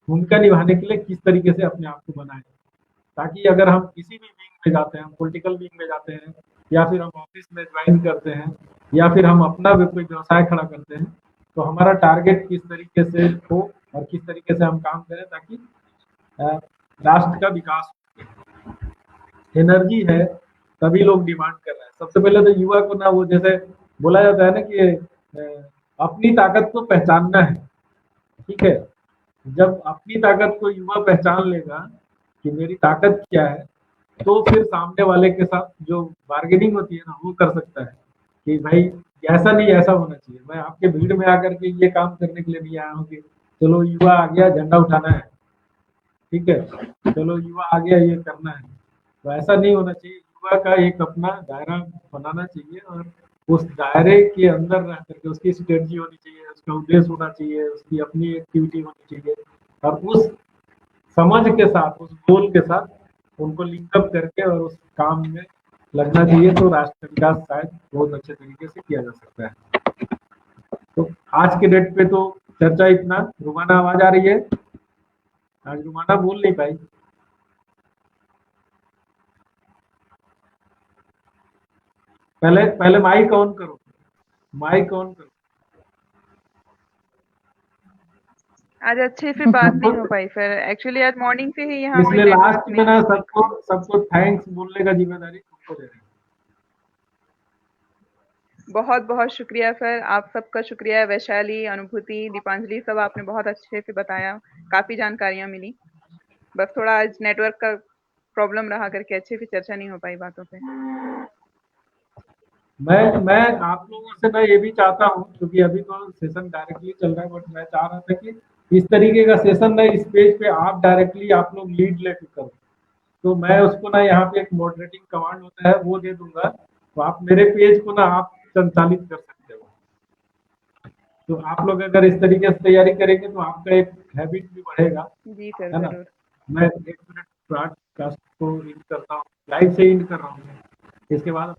भूमिका निभाने के लिए किस तरीके से अपने आप को बनाएं। ताकि अगर हम किसी भी विंग में जाते हैं, हम पॉलिटिकल विंग में जाते हैं या फिर हम ऑफिस में ज्वाइन करते हैं या फिर हम अपना कोई व्यवसाय खड़ा करते हैं, तो हमारा टारगेट किस तरीके से हो और किस तरीके से हम काम करें ताकि राष्ट्र का विकास हो। एनर्जी है तभी लोग डिमांड कर रहे हैं। सबसे पहले तो युवा को ना, वो जैसे बोला जाता है ना कि अपनी ताकत को पहचानना है, ठीक है। जब अपनी ताकत को युवा पहचान लेगा कि मेरी ताकत क्या है, तो फिर सामने वाले के साथ जो बार्गेनिंग होती है ना, वो कर सकता है कि भाई ऐसा नहीं, ऐसा होना चाहिए। मैं आपके भीड़ में आकर के ये काम करने के लिए नहीं आया हूँ कि चलो युवा आ गया, झंडा उठाना है, ठीक है, चलो युवा आ गया, ये करना है। तो ऐसा नहीं होना चाहिए। युवा का एक अपना दायरा बनाना चाहिए और उस दायरे के अंदर रह करके उसकी स्ट्रेटजी होनी चाहिए, उसका उद्देश्य होना चाहिए, उसकी अपनी एक्टिविटी होनी चाहिए, और उस समझ के साथ, उस गोल के साथ उनको लिंकअप करके और उस काम में लगना चाहिए। तो राष्ट्र विकास शायद बहुत अच्छे तरीके से किया जा सकता है। तो आज के डेट पे तो चर्चा इतना। रुमाना आवाज आ रही है? आज रुमाना बोल नहीं पाई। पहले पहले माइक ऑन करो, माइक ऑन करो। आज अच्छे से बात नहीं हो पाई फिर, एक्चुअली आज मॉर्निंग से ही यहाँ पे इसलिए नेटवर्क लास्ट में ना सबको थैंक्स बोलने का जिम्मेदारी तुमको दे रहे हैं। बहुत बहुत शुक्रिया सर, आप सबका शुक्रिया। वैशाली, अनुभूति, दीपांजलि, सब आपने बहुत अच्छे से बताया, काफी जानकारियां मिली। बस थोड़ा आज नेटवर्क का प्रॉब्लम रहा करके अच्छे से चर्चा नहीं हो पाई बातों पे। मैं आप लोगों से मैं ये भी चाहता हूँ, क्योंकि अभी तो सेशन डायरेक्टली चल रहा है, बट मैं चाह रहा था कि इस तरीके का सेशन ना इस पेज पे आप डायरेक्टली आप लोग लीड लेकर करो। तो मैं उसको ना यहाँ पे एक मॉडरेटिंग कमांड होता है वो दे दूंगा, तो आप मेरे पेज को ना आप संचालित कर सकते हो। तो आप लोग अगर इस तरीके से तैयारी करेंगे तो आपका एक हैबिट भी बढ़ेगा। जी सर, है ना? जरूर। मैं 1 मिनट ब्रॉडकास्ट को इंड करता हूँ, लाइव से इंड कर रहा हूँ। इसके बाद